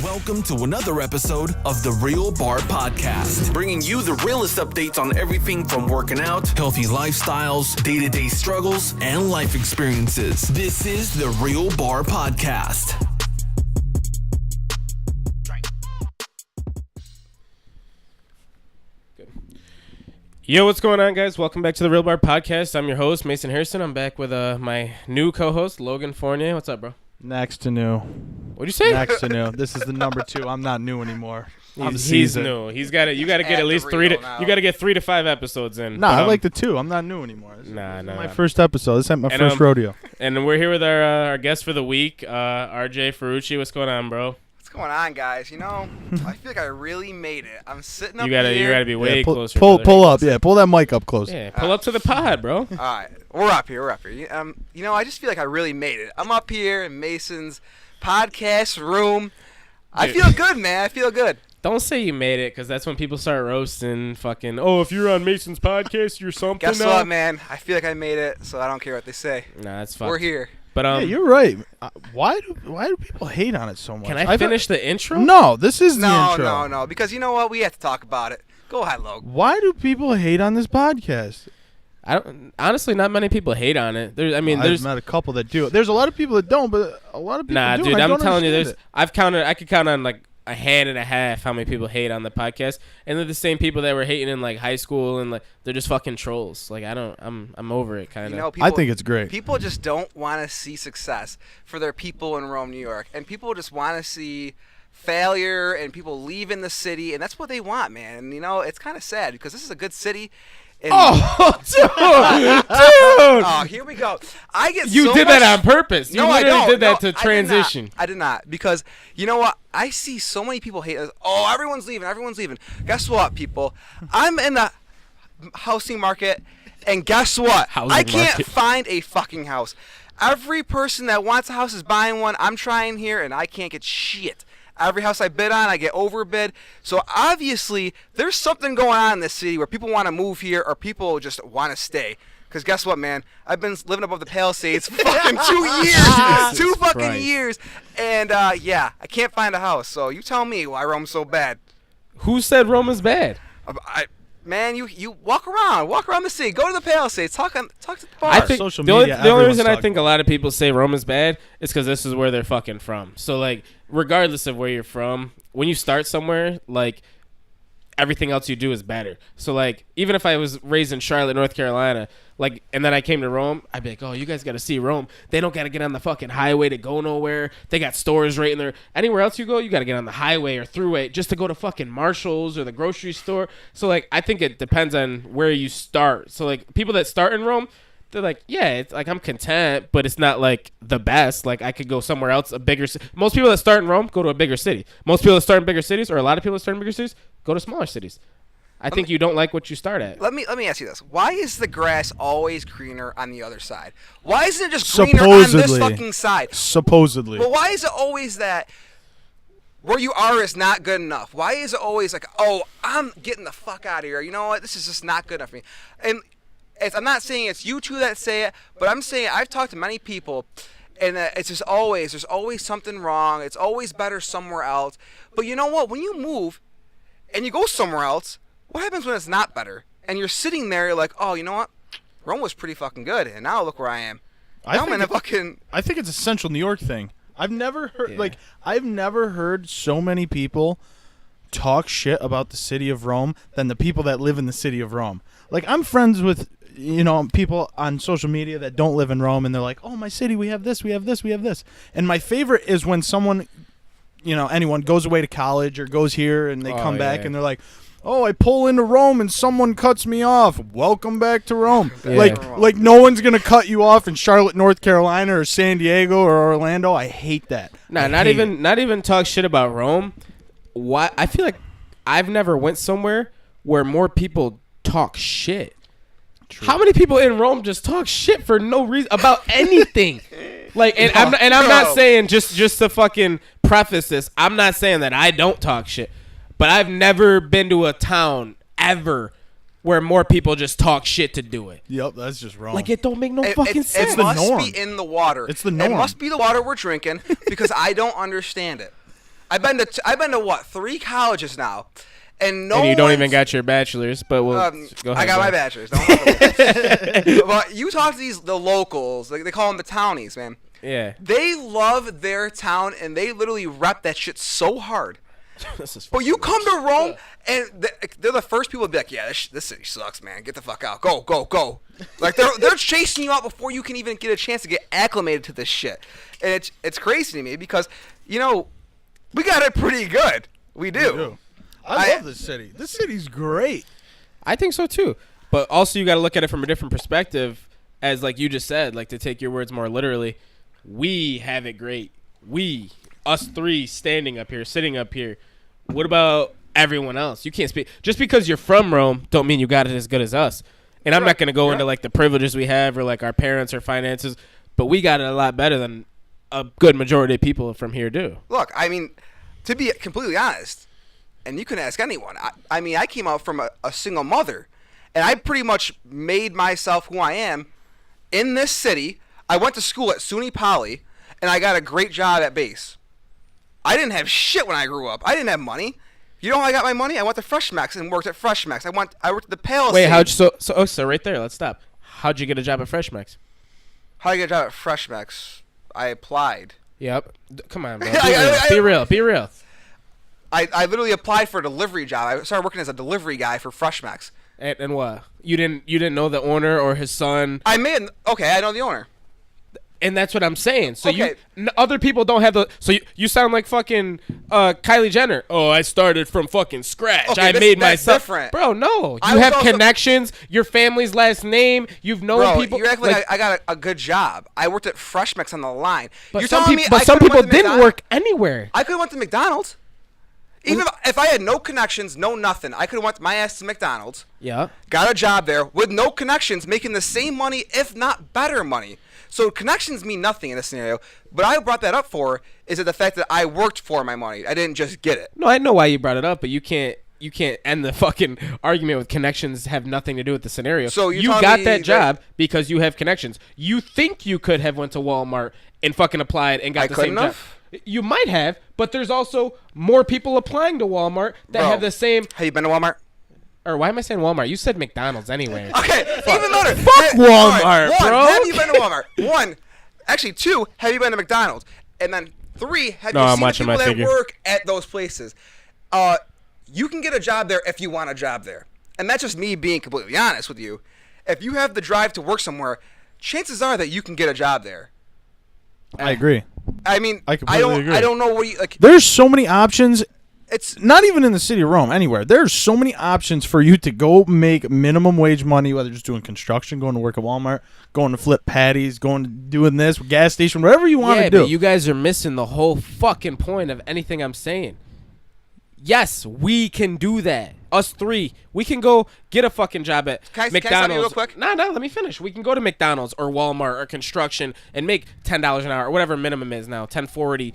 Welcome to another episode of TheRealBar Podcast, bringing you the realest updates on everything from working out, healthy lifestyles, day-to-day struggles, and life experiences. This is TheRealBar Podcast. Yo, what's going on, guys? Welcome back to the Real Bar Podcast. I'm your host, Mason Harrison. I'm back with my new co-host, Logan Fournier. What's up, bro? Next to new. What'd you say? Next to new. This is the number 2. I'm not new anymore. He's new. He's got it. You got to get at least 3 to 5 episodes in. Nah, I like the 2. I'm not new anymore. This Nah. my first episode. This is my first rodeo. And we're here with our guest for the week, RJ Ferrucci. What's going on, bro? What's going on, guys? You know, I feel like I really made it. I'm sitting up You here. gotta be way closer. Pull up. Yeah, pull that mic up close. Yeah, pull up to the pod, bro. All right, we're up here. You know, I just feel like I really made it. I'm up here in Mason's podcast room. I feel good, man. I feel good. Don't say you made it, because that's when people start roasting fucking, oh, if you're on Mason's podcast, you're something. Guess what, man? I feel like I made it, so I don't care what they say. Nah, that's fine. We're here. But yeah, you're right. Why do people hate on it so much? Can I finish the intro? No, this is the intro. No. Because you know what? We have to talk about it. Go ahead, Logan. Why do people hate on this podcast? Honestly, not many people hate on it. I've met a couple that do. There's a lot of people that don't, but a lot of people do. Nah, dude, I'm telling you, I could count on like a hand and a half how many people hate on the podcast, and they're the same people that were hating in like high school, and like they're just fucking trolls. Like I'm over it, kind of. You know, I think it's great. People just don't want to see success for their people in Rome, New York, and people just want to see failure and people leaving the city, and that's what they want, man. And you know, it's kind of sad because this is a good city. Dude! Oh, here we go. You did that on purpose. You literally did that to transition. I did not, because you know what? I see so many people hate us. Oh, everyone's leaving. Guess what, people? I'm in the housing market, and guess what? I can't find a fucking house. Every person that wants a house is buying one. I'm trying here, and I can't get shit. Every house I bid on, I get overbid. So obviously, there's something going on in this city where people want to move here or people just want to stay. Because guess what, man? I've been living above the Palisades for fucking 2 years. 2 fucking years. And, yeah, I can't find a house. So you tell me why Rome's so bad. Who said Rome is bad? Man, you walk around the city. Go to the Palisades. Talk to the bar. I think social the media, only reason I think a lot of people say Rome is bad is because this is where they're fucking from. So, like, regardless of where you're from, when you start somewhere, like, everything else you do is better. So, like, even if I was raised in Charlotte, North Carolina, like, and then I came to Rome, I'd be like, oh, you guys got to see Rome. They don't got to get on the fucking highway to go nowhere. They got stores right in there. Anywhere else you go, you got to get on the highway or throughway just to go to fucking Marshall's or the grocery store. So, like, I think it depends on where you start. So, like, people that start in Rome, they're like, yeah, it's like I'm content, but it's not like the best. Like, I could go somewhere else, a bigger city. Most people that start in Rome go to a bigger city. Most people that start in bigger cities, or a lot of people that start in bigger cities, go to smaller cities. I think you don't like what you start at. Let me ask you this. Why is the grass always greener on the other side? Why isn't it just greener on this fucking side? Supposedly. Well, why is it always that where you are is not good enough? Why is it always like, oh, I'm getting the fuck out of here. You know what? This is just not good enough for me. And I'm not saying it's you two that say it, but I'm saying I've talked to many people, and it's just there's always something wrong. It's always better somewhere else. But you know what? When you move and you go somewhere else, what happens when it's not better? And you're sitting there, you're like, oh, you know what? Rome was pretty fucking good, and now look where I am. I think it's a Central New York thing. I've never heard so many people talk shit about the city of Rome than the people that live in the city of Rome. Like, I'm friends with, you know, people on social media that don't live in Rome, and they're like, oh, my city, we have this, we have this, we have this. And my favorite is when someone, you know, anyone goes away to college or goes here and they come back and they're like, oh, I pull into Rome and someone cuts me off. Welcome back to Rome. Yeah. Like no one's going to cut you off in Charlotte, North Carolina or San Diego or Orlando. I hate that. Not even talk shit about Rome. Why? I feel like I've never went somewhere where more people talk shit. True. How many people in Rome just talk shit for no reason about anything? Like, and I'm not saying just to fucking preface this. I'm not saying that I don't talk shit, but I've never been to a town ever where more people just talk shit to do it. Yep, that's just wrong. Like, it don't make no fucking sense. It must be in the water. It's the norm. It must be the water we're drinking because I don't understand it. I've been to what, 3 colleges now, and you don't even got your bachelor's, but we'll go ahead. I got my bachelor's. But you talk to the locals, like they call them the townies, man. Yeah. They love their town, and they literally rep that shit so hard. But you come to Rome, and they're the first people to be like, yeah, this city sucks, man. Get the fuck out. Go, go, go. Like, they're chasing you out before you can even get a chance to get acclimated to this shit. And it's crazy to me because, you know, we got it pretty good. We do. I love this city. This city's great. I think so, too. But also you got to look at it from a different perspective, as like you just said, like to take your words more literally. We have it great. Us 3 standing up here, sitting up here. What about everyone else? You can't speak. Just because you're from Rome don't mean you got it as good as us. And I'm not going to go into like the privileges we have or like our parents or finances, but we got it a lot better than a good majority of people from here do. Look, I mean, to be completely honest, and you can ask anyone, I mean, I came out from a single mother, and I pretty much made myself who I am in this city. I went to school at SUNY Poly, and I got a great job at Base. I didn't have shit when I grew up. I didn't have money. You know how I got my money? I went to Freshmax and worked at Freshmax. I worked at the Palisade. Wait, so right there, let's stop. How'd you get a job at Freshmax? How did I get a job at Freshmax? I applied. Yep. Come on, bro. Be real. I literally applied for a delivery job. I started working as a delivery guy for Freshmax. And what? You didn't know the owner or his son? I know the owner. And that's what I'm saying. So other people don't have the. So you sound like fucking Kylie Jenner. Oh, I started from fucking scratch. Okay, I made myself. Different. Bro, no. You have connections. Your family's last name. You've known people. You act like I got a good job. I worked at Freshmax on the line. But some people didn't work anywhere. I could have went to McDonald's. Even if I had no connections, no nothing, I could have went my ass to McDonald's. Yeah. Got a job there with no connections, making the same money, if not better money. So connections mean nothing in this scenario. But I brought that up for is the fact that I worked for my money. I didn't just get it. No, I know why you brought it up, but you can't end the fucking argument with connections have nothing to do with the scenario. So you got that job because you have connections. You think you could have went to Walmart and fucking applied and got the same job. You might have, but there's also more people applying to Walmart that have the same. Have you been to Walmart? Or why am I saying Walmart? You said McDonald's anyway. Okay, even better. Fuck Walmart, One, bro. have you been to Walmart? 1, actually 2, have you been to McDonald's? And then 3, have you seen the people that work at those places? You can get a job there if you want a job there. And that's just me being completely honest with you. If you have the drive to work somewhere, chances are that you can get a job there. I agree. I mean, I completely agree. I don't know what you like. There's so many options. It's not even in the city of Rome, anywhere. There's so many options for you to go make minimum wage money, whether just doing construction, going to work at Walmart, going to flip patties, doing this, gas station, whatever you want to do. Yeah, but you guys are missing the whole fucking point of anything I'm saying. Yes, we can do that. Us 3, we can go get a fucking job at McDonald's. Can I stop you real quick? No, let me finish. We can go to McDonald's or Walmart or construction and make $10 an hour or whatever minimum is now, $10.40.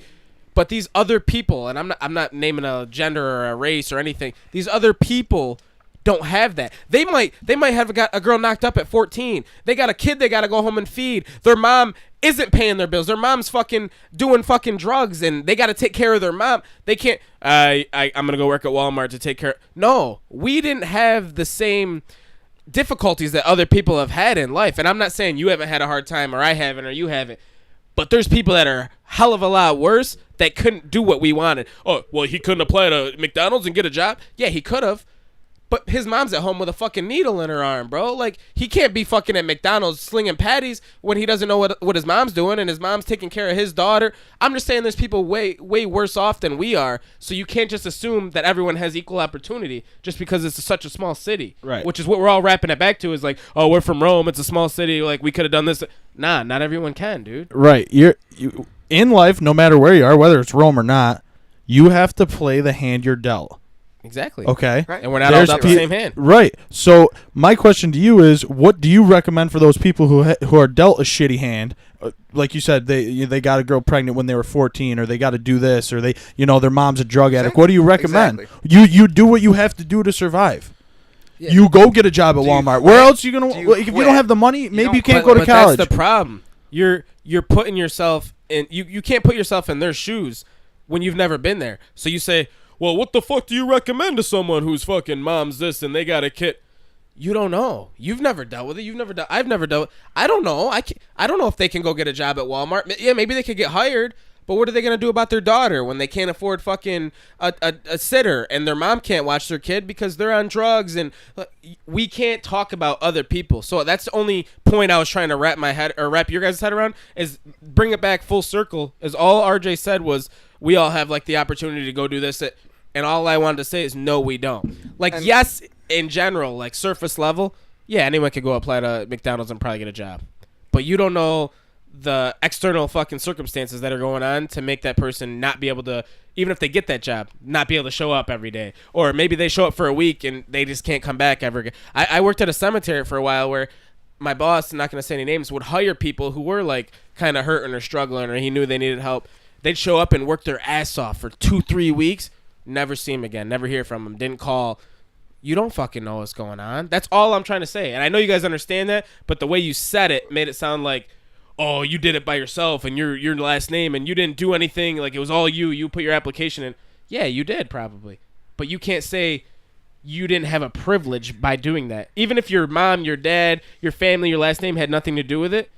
But these other people, and I'm not naming a gender or a race or anything. These other people don't have that. They might have got a girl knocked up at 14. They got a kid they got to go home and feed. Their mom isn't paying their bills. Their mom's fucking doing fucking drugs, and they got to take care of their mom. They can't. I'm gonna go work at Walmart to take care. No, we didn't have the same difficulties that other people have had in life. And I'm not saying you haven't had a hard time, or I haven't, or you haven't. But there's people that are hell of a lot worse that couldn't do what we wanted. Oh, well, he couldn't apply to McDonald's and get a job? Yeah, he could have. But his mom's at home with a fucking needle in her arm, bro. Like, he can't be fucking at McDonald's slinging patties when he doesn't know what his mom's doing and his mom's taking care of his daughter. I'm just saying there's people way, way worse off than we are. So you can't just assume that everyone has equal opportunity just because it's such a small city. Right. Which is what we're all wrapping it back to is like, oh, we're from Rome. It's a small city. Like, we could have done this. Nah, not everyone can, dude. Right. You in life, no matter where you are, whether it's Rome or not, you have to play the hand you're dealt. Exactly. Okay. Right. And we're not all dealt the same hand. Right. So my question to you is, what do you recommend for those people who are dealt a shitty hand? Like you said, they got a girl pregnant when they were 14, or they got to do this, or their mom's a drug addict. What do you recommend? Exactly. You do what you have to do to survive. You go get a job at Walmart. Where else are you gonna? If you don't have the money, maybe you can't go to college. That's the problem. You're putting yourself in. You can't put yourself in their shoes when you've never been there. So you say, well, what the fuck do you recommend to someone whose fucking mom's this and they got a kid? You don't know. You've never dealt with it. I've never dealt. I don't know. I don't know if they can go get a job at Walmart. Yeah, maybe they could get hired. But what are they going to do about their daughter when they can't afford fucking a sitter and their mom can't watch their kid because they're on drugs? And we can't talk about other people. So that's the only point I was trying to wrap your guys' head around, is bring it back full circle. Is all RJ said was we all have like the opportunity to go do this. And all I wanted to say is no, we don't. Yes, in general, like surface level, yeah, anyone could go apply to McDonald's and probably get a job. But you don't know the external fucking circumstances that are going on to make that person not be able to, even if they get that job, not be able to show up every day. Or maybe they show up for a week and they just can't come back ever again. I worked at a cemetery for a while where my boss, I'm not going to say any names, would hire people who were like kind of hurting or struggling, or he knew they needed help. They'd show up and work their ass off for 2-3 weeks, never see him again, never hear from him, didn't call. You don't fucking know what's going on. That's all I'm trying to say. And I know you guys understand that, but the way you said it made it sound like, oh, you did it by yourself and your last name and you didn't do anything. Like it was all you. You put your application in. Yeah, you did probably. But you can't say you didn't have a privilege by doing that. Even if your mom, your dad, your family, your last name had nothing to do with it,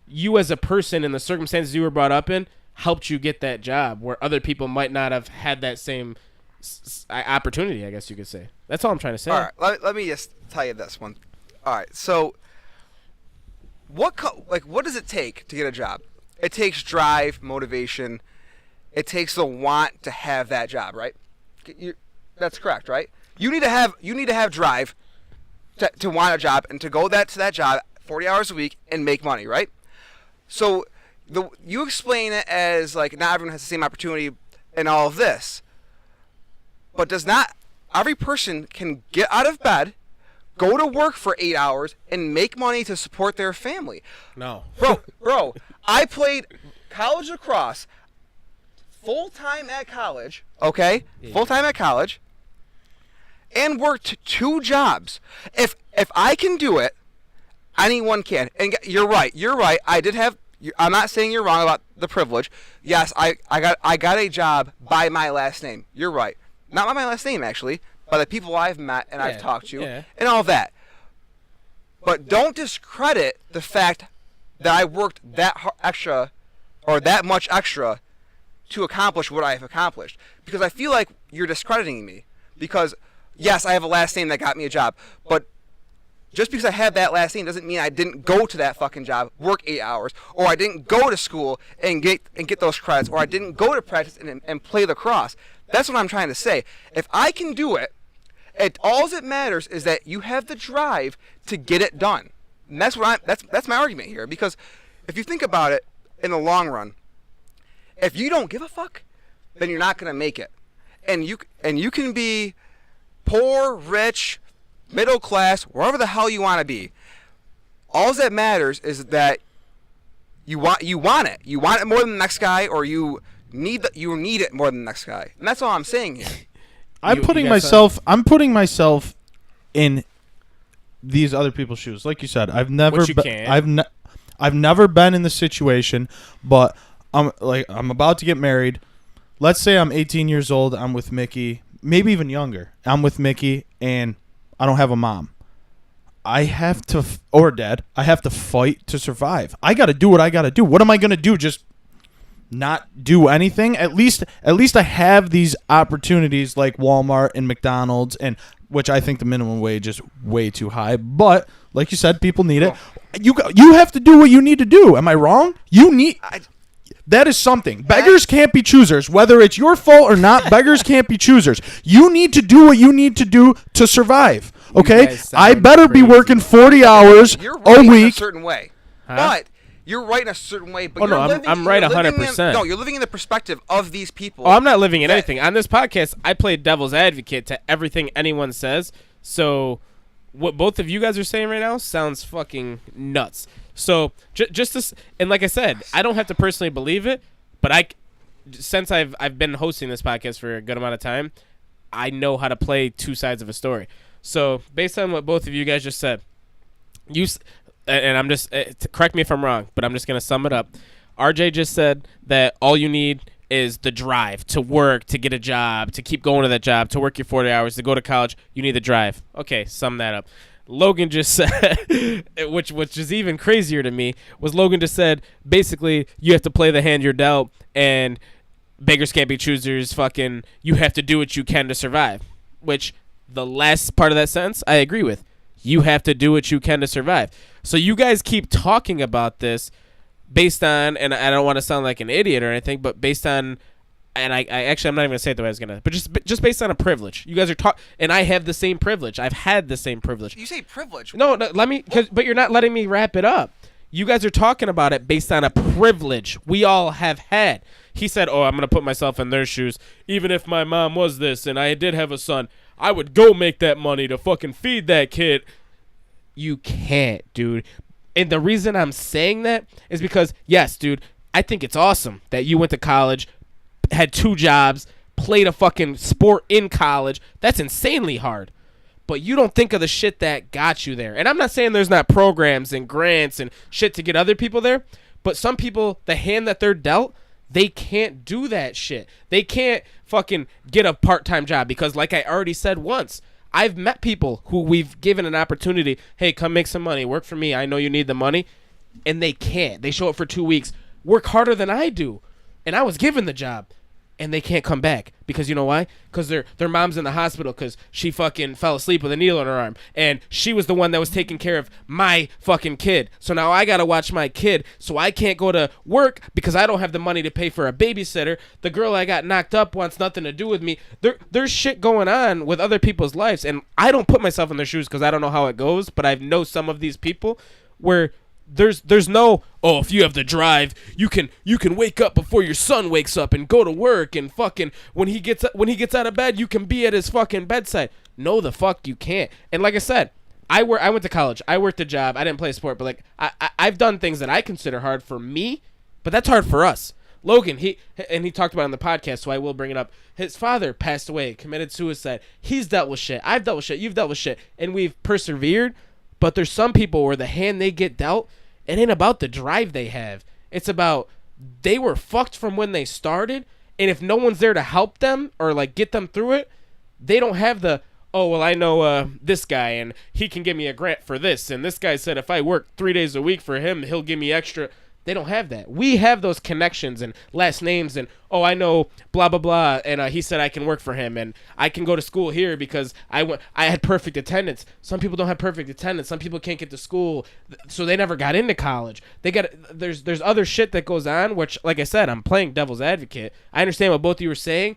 you as a person in the circumstances you were brought up in helped you get that job where other people might not have had that same opportunity, I guess you could say. That's all I'm trying to say. All right, let me just tell you this one. All right, so what does it take to get a job? It takes drive, motivation. It takes the want to have that job, right? That's correct, right? You need to have drive to want a job and to go to that job 40 hours a week and make money, right? So you explain it as like not everyone has the same opportunity and all of this, but every person can get out of bed, go to work for 8 hours, and make money to support their family. No. Bro, I played college lacrosse full-time at college, okay? Yeah. Full-time at college, and worked 2 jobs. If I can do it, anyone can. And you're right. I'm not saying you're wrong about the privilege. Yes, I got a job by my last name. You're right. Not by my last name, actually, by the people I've met and I've talked to and all that. But don't discredit the fact that I worked that extra or that much extra to accomplish what I've accomplished. Because I feel like you're discrediting me. Because, yes, I have a last name that got me a job, but just because I have that last name doesn't mean I didn't go to that fucking job, work 8 hours, or I didn't go to school and get those credits, or I didn't go to practice and play lacrosse. That's what I'm trying to say. If I can do it, all that matters is that you have the drive to get it done. And that's my argument here. Because if you think about it in the long run, if you don't give a fuck, then you're not going to make it. And you can be poor, rich, middle class, wherever the hell you want to be. All that matters is that you want it. You want it more than the next guy, or you need it more than the next guy. And that's all I'm saying here. I'm putting myself in these other people's shoes. Like you said, I've never been in the situation, but I'm about to get married. Let's say I'm 18 years old, I'm with Mickey, maybe even younger. I'm with Mickey and I don't have a mom. I have to or dad, I have to fight to survive. I got to do what I got to do. What am I going to do? Just not do anything? At least I have these opportunities like Walmart and McDonald's, and which I think the minimum wage is way too high. But like you said, people need it. You have to do what you need to do. Am I wrong? That is something. Beggars can't be choosers. Whether it's your fault or not, beggars can't be choosers. You need to do what you need to do to survive. Okay? I better be working 40 hours a week. In a certain way. Huh? But you're right in a certain way. But I'm right 100%. No, you're living in the perspective of these people. Oh, I'm not living in anything. On this podcast, I play devil's advocate to everything anyone says. So what both of you guys are saying right now sounds fucking nuts. So just this, and like I said, I don't have to personally believe it, but since I've been hosting this podcast for a good amount of time, I know how to play 2 sides of a story. So based on what both of you guys just said, and I'm just correct me if I'm wrong, but I'm just gonna sum it up. RJ just said that all you need is the drive to work, to get a job, to keep going to that job, to work your 40 hours, to go to college. You need the drive. Okay, sum that up. Logan just said, which is even crazier to me, was Logan just said, basically, you have to play the hand you're dealt, and beggars can't be choosers, fucking, you have to do what you can to survive. Which, the last part of that sentence, I agree with. You have to do what you can to survive. So you guys keep talking about this based on, and I don't want to sound like an idiot or anything, but based on, and I actually, I'm not even going to say it the way I was going to, but just based on a privilege. You guys are talking, and I have the same privilege. I've had the same privilege. You say privilege. No, let me, but you're not letting me wrap it up. You guys are talking about it based on a privilege we all have had. He said, oh, I'm going to put myself in their shoes. Even if my mom was this and I did have a son, I would go make that money to fucking feed that kid. You can't, dude. And the reason I'm saying that is because, yes, dude, I think it's awesome that you went to college, had 2 jobs, played a fucking sport in college. That's insanely hard. But you don't think of the shit that got you there. And I'm not saying there's not programs and grants and shit to get other people there, but some people, the hand that they're dealt, they can't do that shit. They can't fucking get a part-time job because, like I already said once, I've met people who we've given an opportunity, hey, come make some money, work for me, I know you need the money, and they can't. They show up for 2 weeks, work harder than I do, and I was given the job, and they can't come back because you know why? Because their mom's in the hospital because she fucking fell asleep with a needle in her arm, and she was the one that was taking care of my fucking kid. So now I gotta watch my kid, so I can't go to work because I don't have the money to pay for a babysitter. The girl I got knocked up wants nothing to do with me. There's shit going on with other people's lives, and I don't put myself in their shoes because I don't know how it goes, but I know some of these people where there's no, oh, if you have the drive, you can wake up before your son wakes up and go to work, and fucking when he gets out of bed, you can be at his fucking bedside. No, the fuck you can't. And like I said, I went to college, I worked a job, I didn't play a sport, but like I've done things that I consider hard for me, but that's hard for us. Logan, he talked about it on the podcast, so I will bring it up. His father passed away, committed suicide. He's dealt with shit. I've dealt with shit. You've dealt with shit, and we've persevered. But there's some people where the hand they get dealt, it ain't about the drive they have. It's about they were fucked from when they started, and if no one's there to help them or like get them through it, they don't have the, oh, well, I know this guy and he can give me a grant for this, and this guy said if I work 3 days a week for him, he'll give me extra. They don't have that. We have those connections and last names and, oh, I know blah, blah, blah, and he said I can work for him, and I can go to school here because I had perfect attendance. Some people don't have perfect attendance. Some people can't get to school, so they never got into college. There's other shit that goes on, which, like I said, I'm playing devil's advocate. I understand what both of you were saying,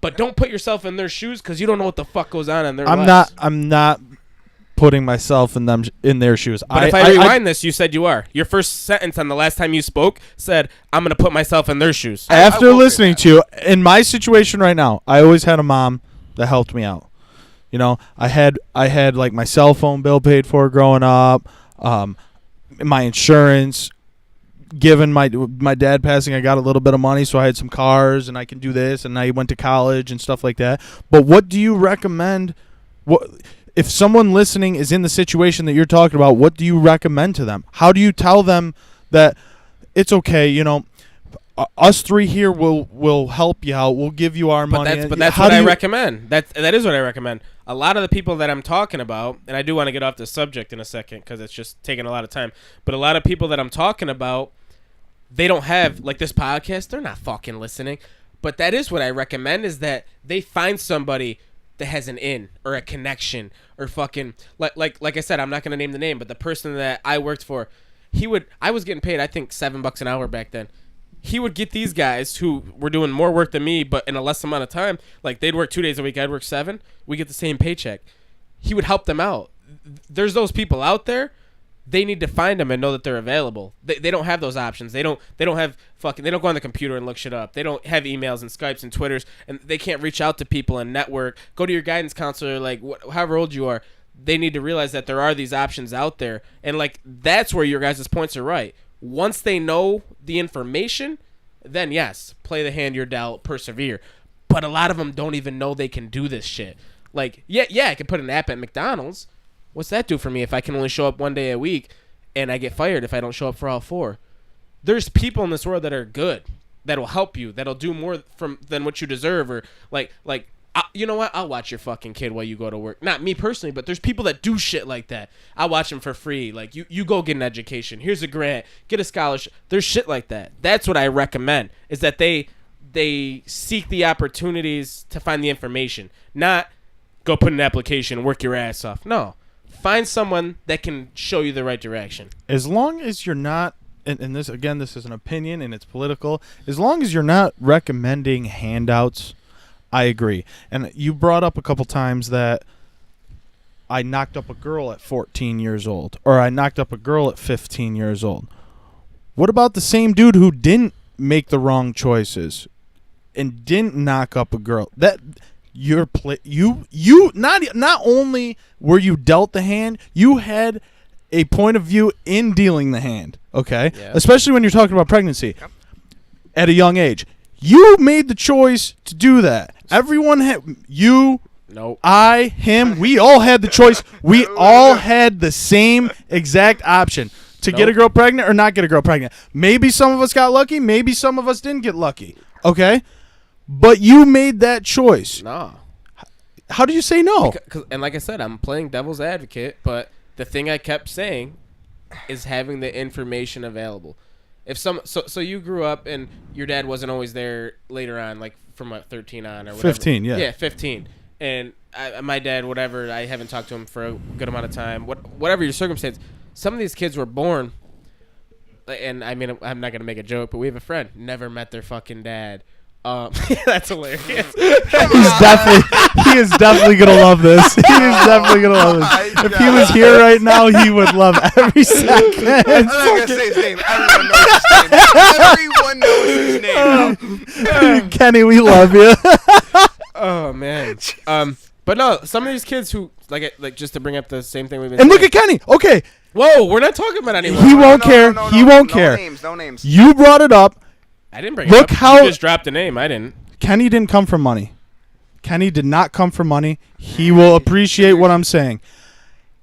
but don't put yourself in their shoes because you don't know what the fuck goes on in their lives. I'm not putting myself in their shoes. But if I rewind this, you said you are. Your first sentence on the last time you spoke said, I'm going to put myself in their shoes. After listening to you, in my situation right now, I always had a mom that helped me out. You know, I had like my cell phone bill paid for growing up, my insurance. Given my dad passing, I got a little bit of money, so I had some cars, and I can do this, and I went to college and stuff like that. But what do you recommend? If someone listening is in the situation that you're talking about, what do you recommend to them? How do you tell them that it's okay, you know, us three here will help you out. We'll give you our money. But that's what I recommend. That is what I recommend. A lot of the people that I'm talking about, and I do want to get off the subject in a second because it's just taking a lot of time, but a lot of people that I'm talking about, they don't have, like this podcast, they're not fucking listening. But that is what I recommend, is that they find somebody that has an in or a connection or fucking like I said, I'm not gonna name the name, but the person that I worked for, I was getting paid I think $7 an hour back then. He would get these guys who were doing more work than me, but in a less amount of time. Like they'd work 2 days a week, I'd work 7. We get the same paycheck. He would help them out. There's those people out there. They need to find them and know that they're available. They don't have those options. They don't have fucking. They don't go on the computer and look shit up. They don't have emails and Skypes and Twitters, and they can't reach out to people and network. Go to your guidance counselor, like however old you are. They need to realize that there are these options out there, and like that's where your guys' points are right. Once they know the information, then yes, play the hand you're dealt, persevere. But a lot of them don't even know they can do this shit. Like, yeah, I can put an app at McDonald's. What's that do for me if I can only show up one day a week and I get fired if I don't show up for all 4? There's people in this world that are good, that'll help you, that'll do more than what you deserve, or you know what? I'll watch your fucking kid while you go to work. Not me personally, but there's people that do shit like that. I'll watch them for free. Like, you go get an education. Here's a grant. Get a scholarship. There's shit like that. That's what I recommend, is that they seek the opportunities to find the information. Not go put an application and work your ass off. No. Find someone that can show you the right direction. As long as you're not, and this, again, this is an opinion and it's political, as long as you're not recommending handouts, I agree. And you brought up a couple times that I knocked up a girl at 14 years old, or I knocked up a girl at 15 years old. What about the same dude who didn't make the wrong choices and didn't knock up a girl? That you not only were you dealt the hand, you had a point of view in dealing the hand. Okay, yeah. Especially when you're talking about pregnancy at a young age. You made the choice to do that. Everyone had you. Nope. I, him, we all had the choice. We all had the same exact option to get a girl pregnant or not get a girl pregnant. Maybe some of us got lucky. Maybe some of us didn't get lucky. Okay? But you made that choice. No. How do you say no? And like I said, I'm playing devil's advocate, but the thing I kept saying is having the information available. If so you grew up and your dad wasn't always there later on, like from 13 on or whatever. 15, yeah. Yeah, 15. And my dad, whatever, I haven't talked to him for a good amount of time. Whatever your circumstance, some of these kids were born, and I mean, I'm not going to make a joke, but we have a friend, never met their fucking dad. That's hilarious. He is definitely gonna love this. He is definitely gonna love this. If he was here right now, he would love every second. I'm not gonna say his name. Everyone knows his name. Kenny, we love you. Oh man. But no, some of these kids who like just to bring up the same thing we've been. And saying. Look at Kenny. Okay. Whoa, we're not talking about anyone. He won't care. He won't care. No names. You brought it up. I didn't bring it up. Look how you just dropped a name. I didn't. Kenny didn't come from money. Kenny did not come from money. He will appreciate what I'm saying.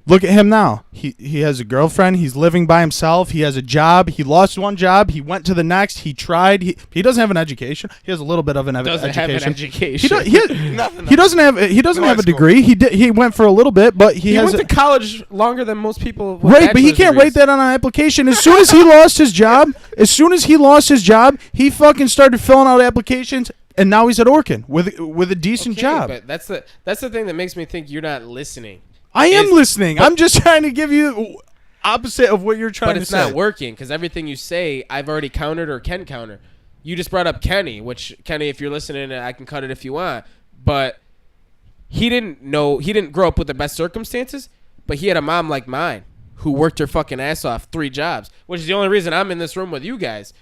Look at him now. He has a girlfriend. He's living by himself. He has a job. He lost one job. He went to the next. He tried. He doesn't have an education. He has a little bit of an education. Have an education. He doesn't have a degree. He went for a little bit, but he went to college longer than most people. Right, but he can't write that on an application. As soon as he lost his job, he fucking started filling out applications. And now he's at Orkin with a decent job. But that's the thing that makes me think you're not listening. I am listening. I'm just trying to give you opposite of what you're trying to say. But it's not working because everything you say, I've already countered or can counter. You just brought up Kenny, which, Kenny, if you're listening, I can cut it if you want. But he didn't grow up with the best circumstances, but he had a mom like mine who worked her fucking ass off 3 jobs, which is the only reason I'm in this room with you guys.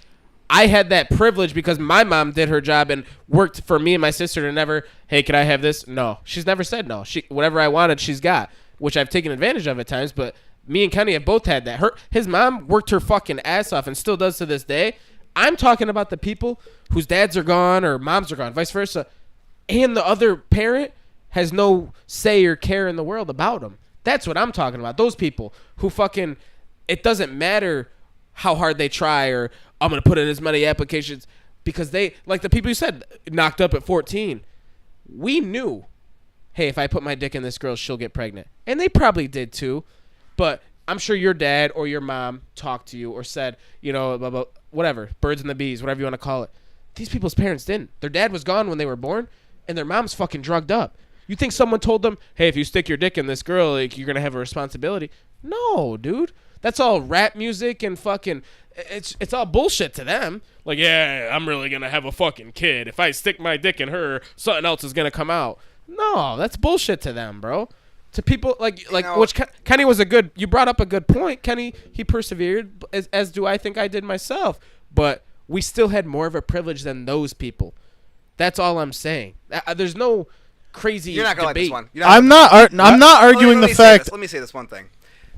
I had that privilege because my mom did her job and worked for me and my sister to never, hey, can I have this? No. She's never said no. Whatever I wanted, she's got, which I've taken advantage of at times, but me and Kenny have both had that. His mom worked her fucking ass off and still does to this day. I'm talking about the people whose dads are gone or moms are gone, vice versa, and the other parent has no say or care in the world about them. That's what I'm talking about. Those people who fucking, it doesn't matter how hard they try or I'm going to put in as many applications because they, like the people you said, knocked up at 14. We knew, hey, if I put my dick in this girl, she'll get pregnant. And they probably did too. But I'm sure your dad or your mom talked to you or said, you know, blah, blah, whatever, birds and the bees, whatever you want to call it. These people's parents didn't. Their dad was gone when they were born and their mom's fucking drugged up. You think someone told them, hey, if you stick your dick in this girl, like, you're going to have a responsibility? No, dude. That's all rap music and fucking... It's all bullshit to them. Like, yeah, I'm really going to have a fucking kid. If I stick my dick in her, something else is going to come out. No, that's bullshit to them, bro. To people, which Kenny was you brought up a good point. Kenny, he persevered, as do I think I did myself. But we still had more of a privilege than those people. That's all I'm saying. There's no crazy You're not going to debate. like this one. I'm not arguing the fact. Let me say this one thing.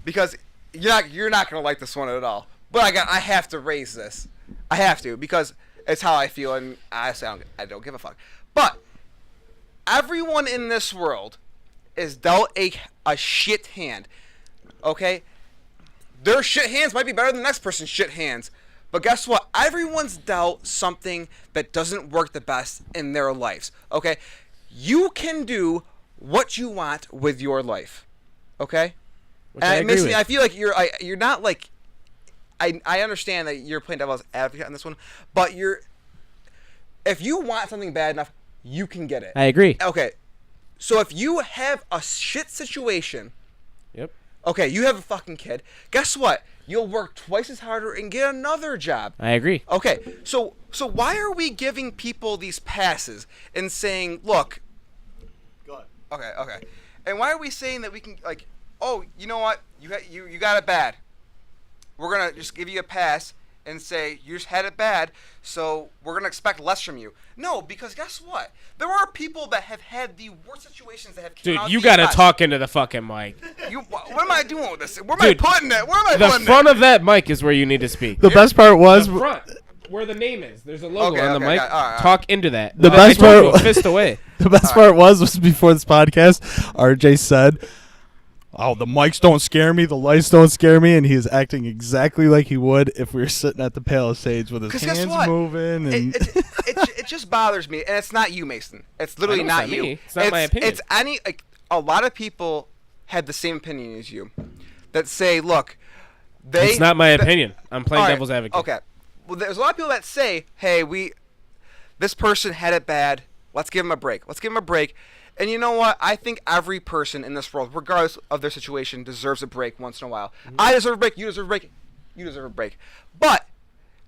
Because you're not going to like this one at all. But I have to raise this. I have to because it's how I feel, and I don't give a fuck. But everyone in this world is dealt a shit hand. Okay? Their shit hands might be better than the next person's shit hands. But guess what? Everyone's dealt something that doesn't work the best in their lives. Okay? You can do what you want with your life. Okay? Which I agree with. I feel like you're not like... I understand that you're playing devil's advocate on this one, but if you want something bad enough, you can get it. I agree. Okay. So if you have a shit situation... Yep. Okay, you have a fucking kid. Guess what? You'll work twice as harder and get another job. I agree. Okay, so why are we giving people these passes and saying, look... Go ahead. Okay. And why are we saying that we can, like, oh, you know what? You got it bad. We're going to just give you a pass and say, you just had it bad, so we're going to expect less from you. No, because guess what? There are people that have had the worst situations that have come out. Dude, you got to talk into the fucking mic. What am I doing with this? Where am I putting it? The front of that mic is where you need to speak. The best part was... The front, where the name is. There's a logo on the mic. All right. Talk into that. The best part... Fist away. The best part was before this podcast, RJ said... Oh, the mics don't scare me, the lights don't scare me, and he is acting exactly like he would if we were sitting at the Palisades with his hands moving. And it just bothers me, and it's not you, Mason. It's literally not you. Me. It's not my opinion. It's a lot of people had the same opinion as you that say, look, it's not my opinion. I'm playing devil's advocate. Okay. Well, there's a lot of people that say, hey, this person had it bad. Let's give him a break. And you know what? I think every person in this world, regardless of their situation, deserves a break once in a while. Mm-hmm. I deserve a break. You deserve a break. You deserve a break. But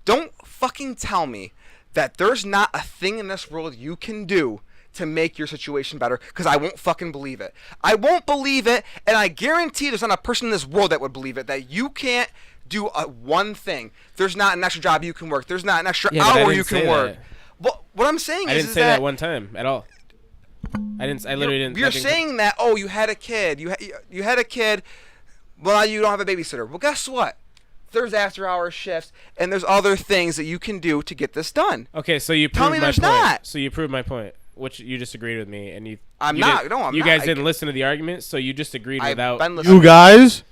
don't fucking tell me that there's not a thing in this world you can do to make your situation better, because I won't fucking believe it. I won't believe it, and I guarantee there's not a person in this world that would believe it, that you can't do one thing. There's not an extra job you can work. There's not an extra hour you can work. Well, what I'm saying I didn't say that one time at all. I literally didn't. You're saying that, oh, you had a kid. You had a kid. Well, now you don't have a babysitter. Well, guess what? There's after-hour shifts, and there's other things that you can do to get this done. Okay, so you proved my point. Not. So you proved my point, which you disagreed with me, and I'm not. You guys didn't listen to the argument, so you just agreed without. You guys?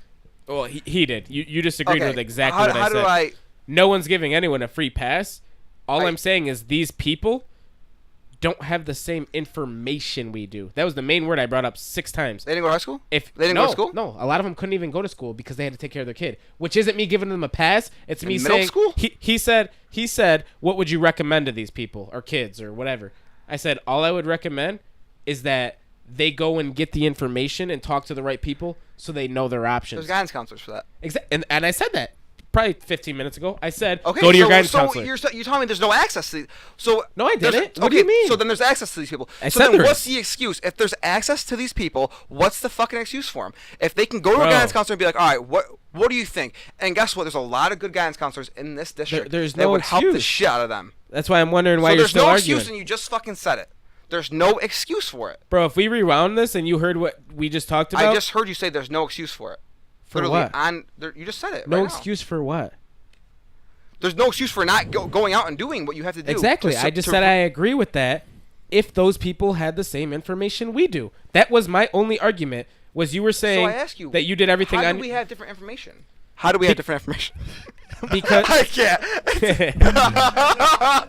Well, he did. You disagreed with exactly what I said. No one's giving anyone a free pass. All I'm saying is these people don't have the same information we do. That was the main word I brought up 6 times. They didn't go to high school? They didn't go to school? No, a lot of them couldn't even go to school because they had to take care of their kid. Which isn't me giving them a pass. It's me saying... Middle school? He said, what would you recommend to these people or kids or whatever? I said, all I would recommend is that they go and get the information and talk to the right people so they know their options. There's guidance counselors for that. Exactly. And I said that. Probably 15 minutes ago, I said, go to your guidance counselor. You're telling me there's no access to these. No, I didn't. What do you mean? So then there's access to these people. What's the excuse? If there's access to these people, what's the fucking excuse for them? If they can go to a guidance counselor and be like, all right, what do you think? And guess what? There's a lot of good guidance counselors in this district that would help the shit out of them. That's why I'm wondering why you're still arguing. There's no excuse, and you just fucking said it. There's no excuse for it. Bro, if we rewound this and you heard what we just talked about. I just heard you say there's no excuse for it. For what? You just said it. No excuse for what? There's no excuse for not going out and doing what you have to do. Exactly. I just said I agree with that if those people had the same information we do. That was my only argument, was you were saying that you did everything on... How do we have different information? How do we have different information? Because... I can't.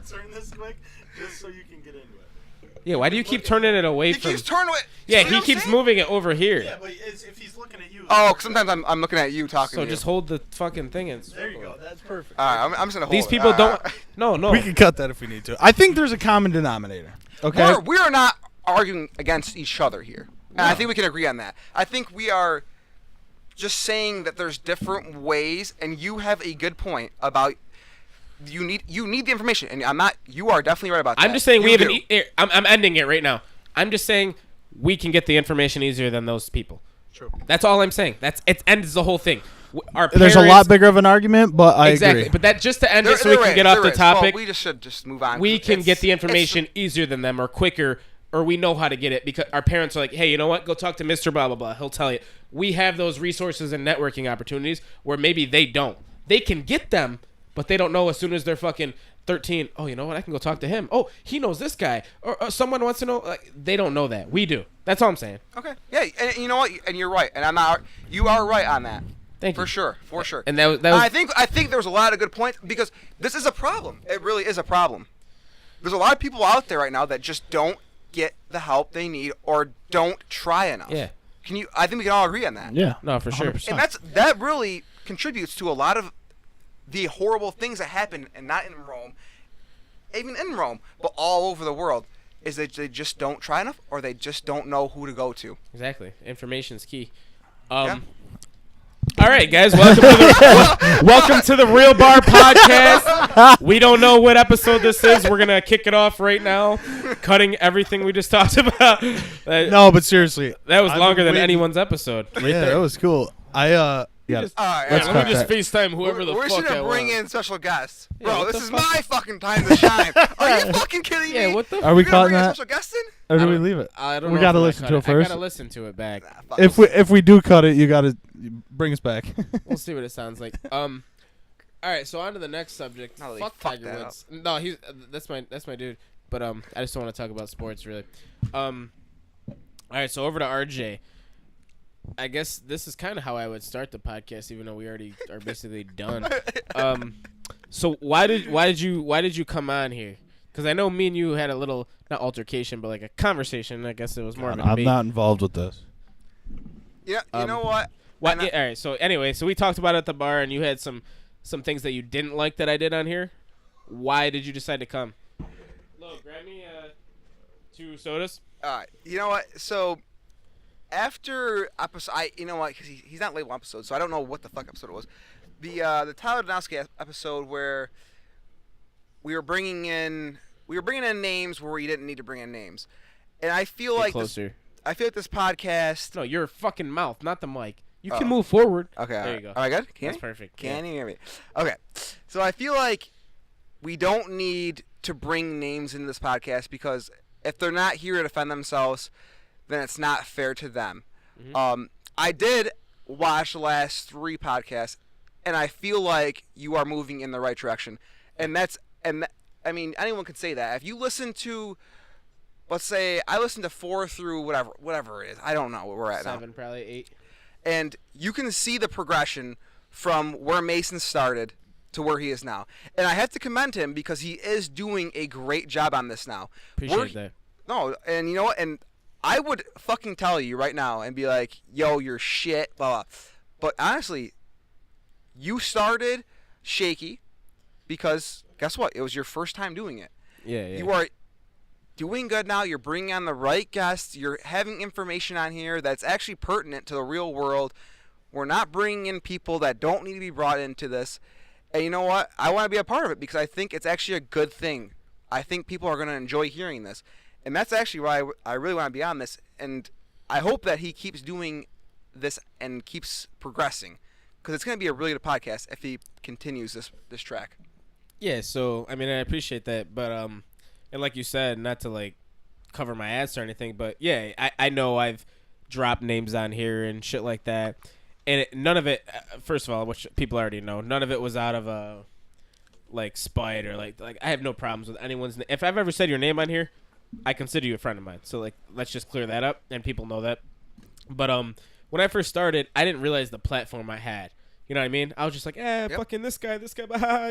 Turn this quick just so you can get into it. Yeah, why do you keep turning it away from... He keeps turning it. Yeah, he keeps moving it over here. Yeah, but if he's looking at you... Oh, sometimes I'm looking at you talking to you. So just hold the fucking thing in. There you go. That's perfect. All right, I'm just going to hold it. These people don't... No. We can cut that if we need to. I think there's a common denominator. Okay? We are not arguing against each other here. And I think we can agree on that. I think we are just saying that there's different ways, and you have a good point about... You need the information, and you are definitely right about that. I'm just saying I'm ending it right now. I'm just saying we can get the information easier than those people. True. That's all I'm saying. It ends the whole thing. There's a lot bigger of an argument, but I agree. But that just to end it so we can get off the topic. Well, we should just move on. We can get the information easier than them or quicker, or we know how to get it because our parents are like, hey, you know what? Go talk to Mr. Blah, blah, blah. He'll tell you. We have those resources and networking opportunities where maybe they don't. They can get them, but they don't know as soon as their fucking 13. Oh, you know what? I can go talk to him. Oh, he knows this guy. Or someone wants to know. Like, they don't know that. We do. That's all I'm saying. Okay. Yeah, and you know what? And you're right. And you are right on that. Thank you. For sure. And that was I think there was a lot of good points because this is a problem. It really is a problem. There's a lot of people out there right now that just don't get the help they need or don't try enough. Yeah. I think we can all agree on that. Yeah. No, for sure. 100%. And that really contributes to a lot of the horrible things that happen, and not in Rome, even in Rome, but all over the world, is that they just don't try enough or they just don't know who to go to. Exactly. Information's key. Yeah. All right, guys. Welcome to the Real Bar Podcast. We don't know what episode this is. We're gonna kick it off right now, cutting everything we just talked about. No, but seriously, that was longer than anyone's episode. Yeah, that was cool. Let Let cut me just that. FaceTime whoever the we fuck should I bring want. in special guests. Yeah, Bro, what this the is fuck? my fucking time to shine. Are you fucking kidding me? Yeah, what the? Are we You're gonna cutting bring a that? special guest in? Or do we leave it? I don't We know. gotta if I listen cut to it I first. gotta listen to it back. Fuck If we do cut it, you gotta bring us back. We'll see what it sounds like. All right, so on to the next subject. No, they Fuck fucked Tiger that Woods. No, he's that's my dude. But I just don't want to talk about sports really. All right, so over to RJ. I guess this is kind of how I would start the podcast, even though we already are basically done. So why did you come on here? Because I know me and you had a little not altercation, but like a conversation. I guess it was more of a I'm debate. not involved with this. Yeah, you know what? All right. So anyway, we talked about it at the bar, and you had some things that you didn't like that I did on here. Why did you decide to come? Look, grab me 2 sodas. You know what? So after episode, you know what? Because he's not labeled episode, so I don't know what the fuck episode it was. The Tyler Donowski episode where we were bringing in names where we didn't need to bring in names, and I feel like closer. I feel like this podcast. No, your fucking mouth, not the mic. You can move forward. Okay, there you go. All right, good. That's perfect. Can you hear me? Okay, so I feel like we don't need to bring names into this podcast because if they're not here to defend themselves, then it's not fair to them. Mm-hmm. I did watch the last 3 podcasts, and I feel like you are moving in the right direction, I mean, anyone could say that. If you listen to, let's say, I listened to 4 through whatever it is. I don't know where we're at 7, now. probably 8. And you can see the progression from where Mason started to where he is now. And I have to commend him because he is doing a great job on this now. Appreciate that. No, and you know what? And I would fucking tell you right now and be like, yo, you're shit, blah, blah. But honestly, you started shaky because guess what? It was your first time doing it. Yeah. You are doing good now. You're bringing on the right guests. You're having information on here that's actually pertinent to the real world. We're not bringing in people that don't need to be brought into this. And you know what? I want to be a part of it because I think it's actually a good thing. I think people are going to enjoy hearing this. And that's actually why I really want to be on this. And I hope that he keeps doing this and keeps progressing because it's going to be a really good podcast if he continues this track. Yeah, so, I mean, I appreciate that. But, and like you said, not to, like, cover my ass or anything, but, yeah, I know I've dropped names on here and shit like that. And none of it, first of all, which people already know, none of it was out of a, like, spite or, like I have no problems with anyone's name. If I've ever said your name on here, I consider you a friend of mine. So, like, let's just clear that up, and people know that. But when I first started, I didn't realize the platform I had. You know what I mean? I was just like, fucking this guy,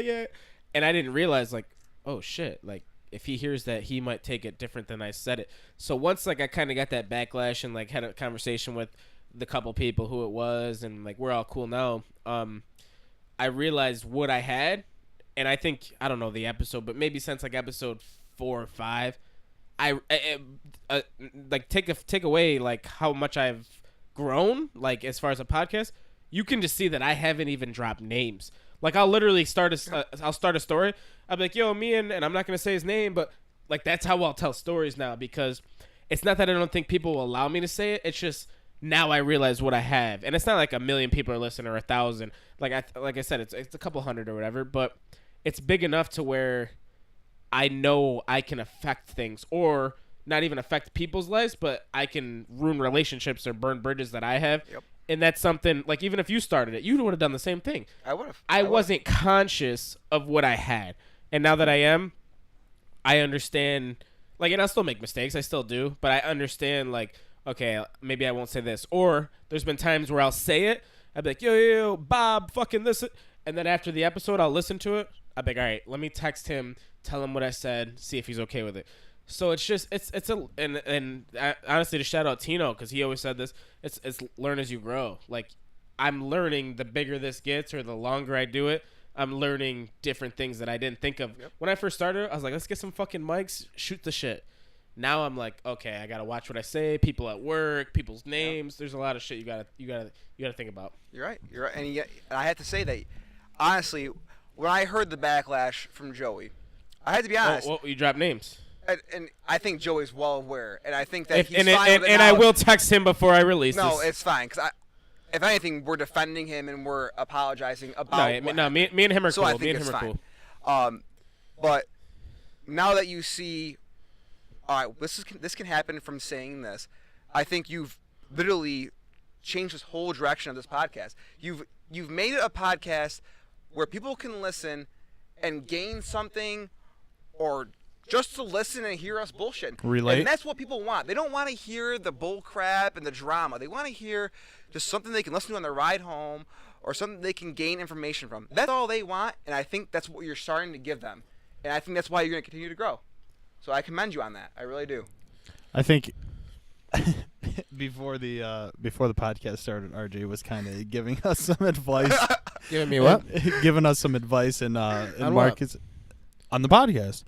yeah. And I didn't realize, like, oh, shit, like, if he hears that, he might take it different than I said it. So once, like, I kind of got that backlash and, like, had a conversation with the couple people who it was, and, like, we're all cool now, I realized what I had, and I think, I don't know the episode, but maybe since, like, episode 4 or 5, like, take away, like, how much I've grown, like, as far as a podcast, you can just see that I haven't even dropped names. Like, I'll literally start a story. I'll be like, yo, me and I'm not going to say his name, but, like, that's how I'll tell stories now because it's not that I don't think people will allow me to say it. It's just now I realize what I have. And it's not like 1 million people are listening or 1,000. Like I said, it's a couple hundred or whatever, but it's big enough to where I know I can affect things or not even affect people's lives, but I can ruin relationships or burn bridges that I have. Yep. And that's something, like, even if you started it, you would have done the same thing. I would have. I wasn't conscious of what I had. And now that I am, I understand, like, and I'll still make mistakes. I still do. But I understand, like, okay, maybe I won't say this. Or there's been times where I'll say it. I'll be like, yo, Bob, fucking this. And then after the episode, I'll listen to it. I'll be like, all right, let me text him, tell him what I said, see if he's okay with it. So it's just, honestly, to shout out Tino, because he always said this, it's learn as you grow. Like, I'm learning the bigger this gets or the longer I do it, I'm learning different things that I didn't think of. Yep. When I first started, I was like, let's get some fucking mics, shoot the shit. Now I'm like, okay, I gotta watch what I say. People at work, people's names. Yep. There's a lot of shit you gotta think about. You're right. And I have to say that, honestly, when I heard the backlash from Joey, I had to be honest. Well, you dropped names. And I think Joey's well aware, and I think that he's fine with it now. I will text him before I release this. No, it's fine, because if anything, we're defending him and we're apologizing about. Me and him are so cool. I think it's fine. But now that you see, all right, this can happen from saying this. I think you've literally changed this whole direction of this podcast. You've made it a podcast where people can listen and gain something, or just to listen and hear us bullshit. Relate. And that's what people want. They don't want to hear the bull crap and the drama. They want to hear just something they can listen to on their ride home, or something they can gain information from. That's all they want, and I think that's what you're starting to give them. And I think that's why you're going to continue to grow. So I commend you on that. I really do. I think before the podcast started, RJ was kind of giving us some advice. Giving me what? Giving us some advice and Marcus on the podcast.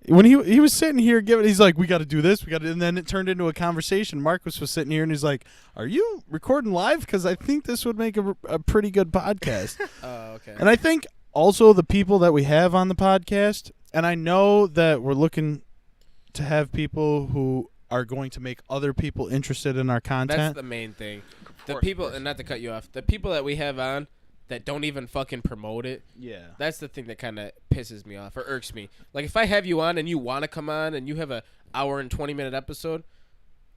When he was sitting here he's like, we got to do this, and then it turned into a conversation. Marcus was sitting here and he's like, are you recording live? Because I think this would make a pretty good podcast. Oh, okay. And I think also the people that we have on the podcast, and I know that we're looking to have people who are going to make other people interested in our content. That's the main thing. The people, and not to cut you off, the people that we have on that don't even fucking promote it. Yeah. That's the thing that kind of pisses me off or irks me. Like, if I have you on and you want to come on and you have a hour and 20-minute episode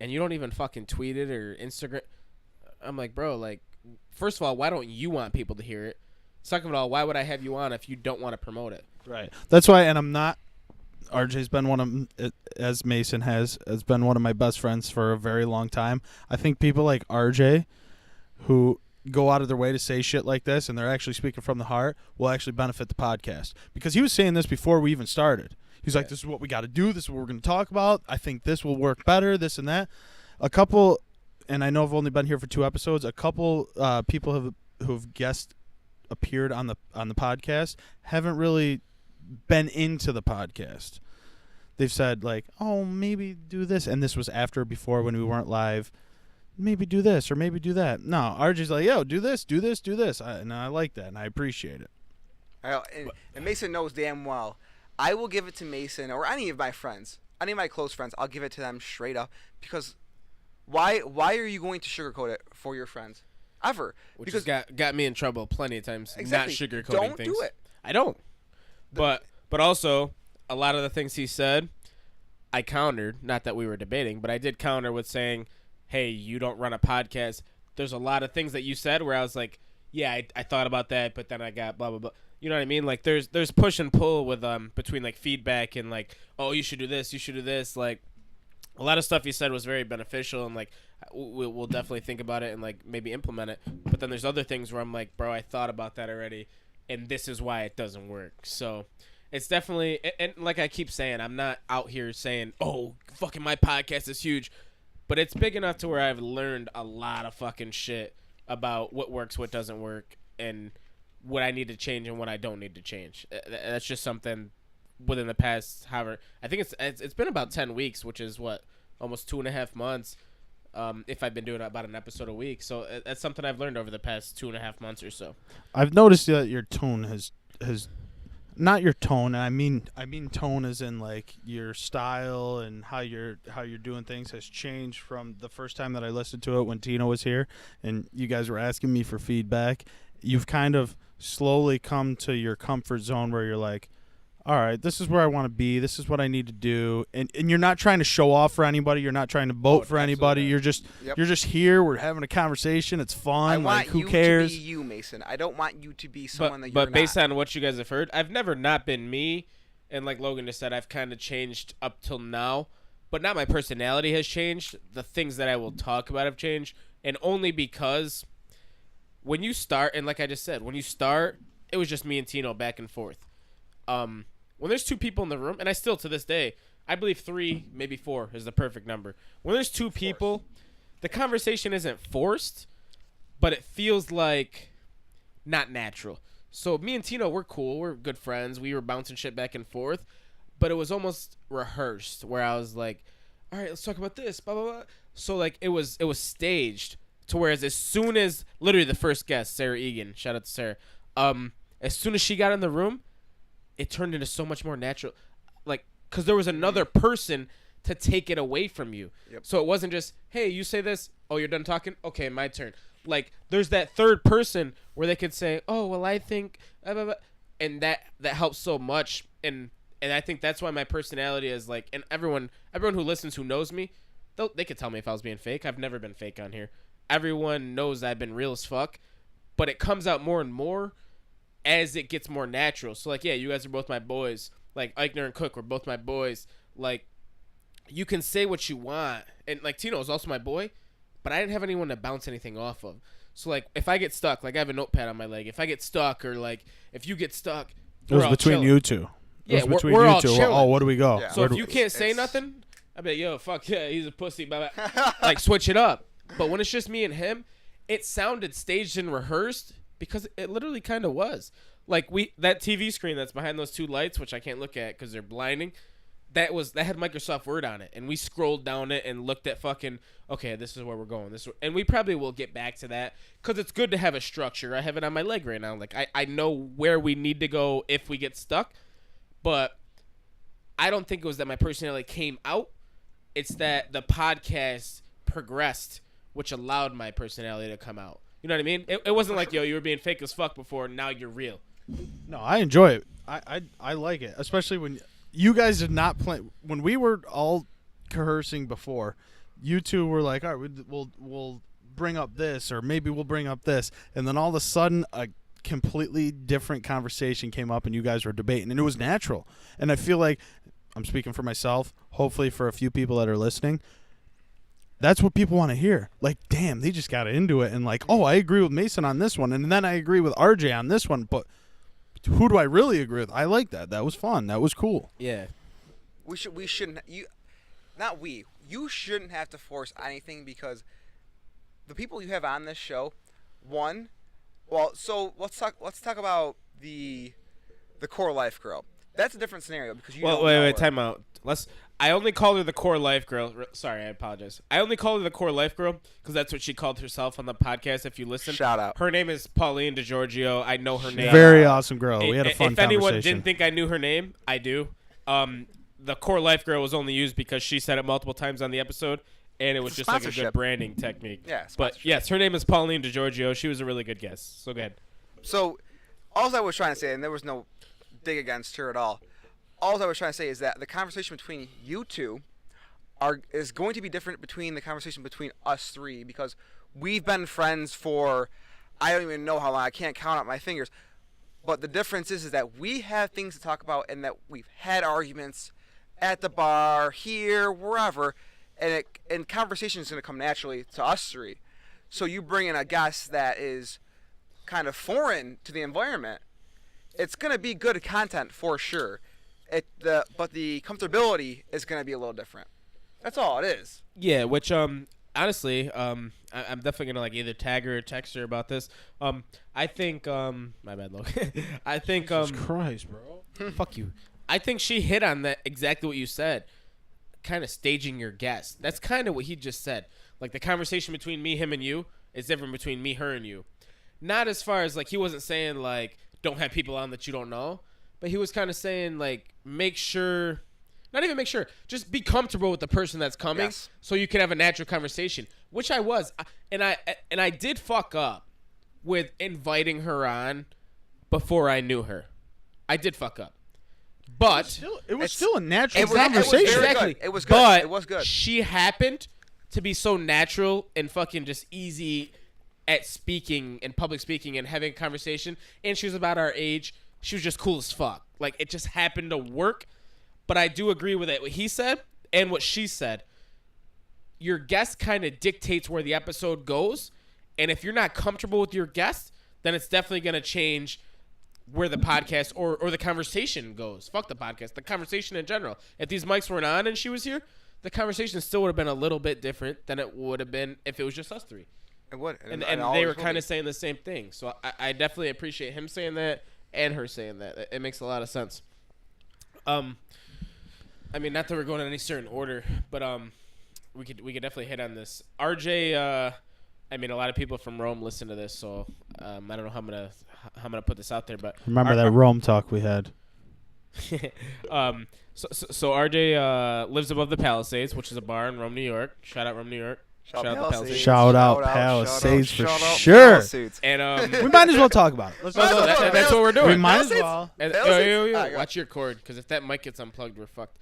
and you don't even fucking tweet it or Instagram, I'm like, bro, like, first of all, why don't you want people to hear it? Second of all, why would I have you on if you don't want to promote it? Right. That's why, and I'm not, RJ's been one of, as Mason has been one of my best friends for a very long time. I think people like RJ who go out of their way to say shit like this and they're actually speaking from the heart will actually benefit the podcast. Because he was saying this before we even started. He's like, this is what we got to do. This is what we're going to talk about. I think this will work better, this and that. A couple, and I know I've only been here for 2 episodes, a couple people who've guest appeared on the podcast haven't really been into the podcast. They've said, like, oh, maybe do this. And this was after or before when we weren't live. Maybe do this or maybe do that. No, RJ's like, yo, do this, do this, do this. And I like that, and I appreciate it. And Mason knows damn well. I will give it to Mason or any of my friends, any of my close friends. I'll give it to them straight up. Because why are you going to sugarcoat it for your friends? Ever. Which has got me in trouble plenty of times. Exactly. Not sugarcoating don't things. Do it. I don't. But also, a lot of the things he said, I countered. Not that we were debating, but I did counter with saying, hey, you don't run a podcast. There's a lot of things that you said where I was like, yeah, I thought about that, but then I got blah, blah, blah. You know what I mean? Like, there's push and pull with between, like, feedback and, like, oh, you should do this, you should do this. Like, a lot of stuff you said was very beneficial, and, like, we'll definitely think about it and, like, maybe implement it. But then there's other things where I'm like, bro, I thought about that already, and this is why it doesn't work. So it's definitely, and like I keep saying, I'm not out here saying, oh, fucking my podcast is huge. But it's big enough to where I've learned a lot of fucking shit about what works, what doesn't work, and what I need to change and what I don't need to change. That's just something within the past, however, I think it's been about 10 weeks, which is what, almost 2.5 months, if I've been doing about an episode a week. So that's something I've learned over the past 2.5 months or so. I've noticed that your tone has not your tone. I mean tone as in, like, your style and how you're doing things has changed from the first time that I listened to it when Tino was here and you guys were asking me for feedback. You've kind of slowly come to your comfort zone where you're like, all right, this is where I want to be. This is what I need to do. And you're not trying to show off for anybody. You're not trying to vote for anybody. You're just you're just here. We're having a conversation. It's fun. I want who you cares? to be you, Mason. I don't want you to be someone that you're But based not. on what you guys have heard, I've never not been me. And like Logan just said, I've kind of changed up till now. But not my personality has changed. The things that I will talk about have changed. And only because when you start, and like I just said, when you start, it was just me and Tino back and forth. When there's two people in the room, and I still to this day, I believe 3, maybe 4 is the perfect number. When there's two people, the conversation isn't forced, but it feels like not natural. So me and Tino, we're cool. We're good friends. We were bouncing shit back and forth, but it was almost rehearsed where I was like, all right, let's talk about this, blah, blah, blah. So like it was staged to whereas as soon as literally the first guest, Sarah Egan, shout out to Sarah, as soon as she got in the room, it turned into so much more natural, like, because there was another person to take it away from you. Yep. So it wasn't just, hey, you say this, oh, you're done talking? Okay, my turn. Like, there's that third person where they could say, oh, well, I think, blah, blah, blah. And that helps so much. And I think that's why my personality is, like, and everyone who listens who knows me, they could tell me if I was being fake. I've never been fake on here. Everyone knows I've been real as fuck. But it comes out more and more as it gets more natural. So, like, yeah, you guys are both my boys. Like, Eichner and Cook were both my boys. Like, you can say what you want. And, like, Tino was also my boy, but I didn't have anyone to bounce anything off of. So, like, if I get stuck, like, I have a notepad on my leg. If I get stuck or, like, if you get stuck, It was between you two. Yeah, between we're you all two. chilling. Oh, where do we go? Yeah. So, if you can't say nothing, I be like, yo, fuck yeah, he's a pussy. Blah, blah. Like, switch it up. But when it's just me and him, it sounded staged and rehearsed because it literally kind of was. Like, that TV screen that's behind those two lights, which I can't look at because they're blinding, that had Microsoft Word on it, and we scrolled down it and looked at fucking, okay, this is where we're going. And we probably will get back to that because it's good to have a structure. I have it on my leg right now. Like, I know where we need to go if we get stuck, but I don't think it was that my personality came out. It's that the podcast progressed, which allowed my personality to come out. You know what I mean? It wasn't like, yo, you were being fake as fuck before, now you're real. No, I enjoy it. I like it, especially when you guys did not play. When we were all rehearsing before, you two were like, all right, we'll bring up this, or maybe we'll bring up this, and then all of a sudden a completely different conversation came up, and you guys were debating, and it was natural. And I feel like, I'm speaking for myself, hopefully for a few people that are listening, that's what people want to hear. Like, damn, they just got into it, and like, oh, I agree with Mason on this one, and then I agree with RJ on this one, but who do I really agree with? I like that. That was fun. That was cool. Yeah. You shouldn't have to force anything because the people you have on this show, so let's talk about the core life girl. That's a different scenario because you wait, time out. I only call her the core life girl. Sorry, I apologize. I only call her the core life girl because that's what she called herself on the podcast. If you listen, shout out. Her name is Pauline DeGiorgio. I know her name. Very awesome girl. We had a fun If anyone conversation. didn't think I knew her name, I do. The core life girl was only used because she said it multiple times on the episode, and it was just like a good branding technique. Yeah, but yes, her name is Pauline DeGiorgio. She was a really good guest. So go ahead. So, all I was trying to say, and there was no dig against her at all. All I was trying to say is that the conversation between you two is going to be different between the conversation between us three because we've been friends for I don't even know how long. I can't count on my fingers. But the difference is that we have things to talk about and that we've had arguments at the bar, here, wherever, and conversation is going to come naturally to us three. So you bring in a guest that is kind of foreign to the environment, it's going to be good content for sure. But the comfortability is going to be a little different. That's all it is. Yeah, which honestly, I'm definitely gonna like either tag her or text her about this. I think my bad, Logan. I think Jesus Christ, bro. fuck you. I think she hit on that exactly what you said. Kind of staging your guest. That's kind of what he just said. Like the conversation between me, him, and you is different between me, her, and you. Not as far as like he wasn't saying like don't have people on that you don't know, but he was kind of saying like make sure. Not even make sure. Just be comfortable with the person that's coming, yes, so you can have a natural conversation. Which I was, and I did fuck up with inviting her on before I knew her. I did fuck up, But it was still a natural conversation. Exactly. It was good. But it was good. She happened to be so natural and fucking just easy at speaking and public speaking and having a conversation, and she was about our age. She was just cool as fuck. Like, it just happened to work. But I do agree with it. What he said and what she said. Your guest kind of dictates where the episode goes, and if you're not comfortable with your guest, then it's definitely going to change where the podcast or the conversation goes. Fuck the podcast. The conversation in general. If these mics weren't on and she was here, the conversation still would have been a little bit different than it would have been if it was just us three. It would. And they were kind of saying the same thing. So I definitely appreciate him saying that and her saying that. It makes a lot of sense. I mean, not that we're going in any certain order, but we could definitely hit on this. RJ, I mean, a lot of people from Rome listen to this, so I don't know how I'm gonna put this out there, but remember that Rome talk we had. So RJ lives above the Palisades, which is a bar in Rome, New York. Shout out Rome, New York. Shout out the Palisades. Shout out Palisades for sure. And we might as well talk about it. That's what we're doing. We might as well. Watch your cord, because if that mic gets unplugged, we're fucked.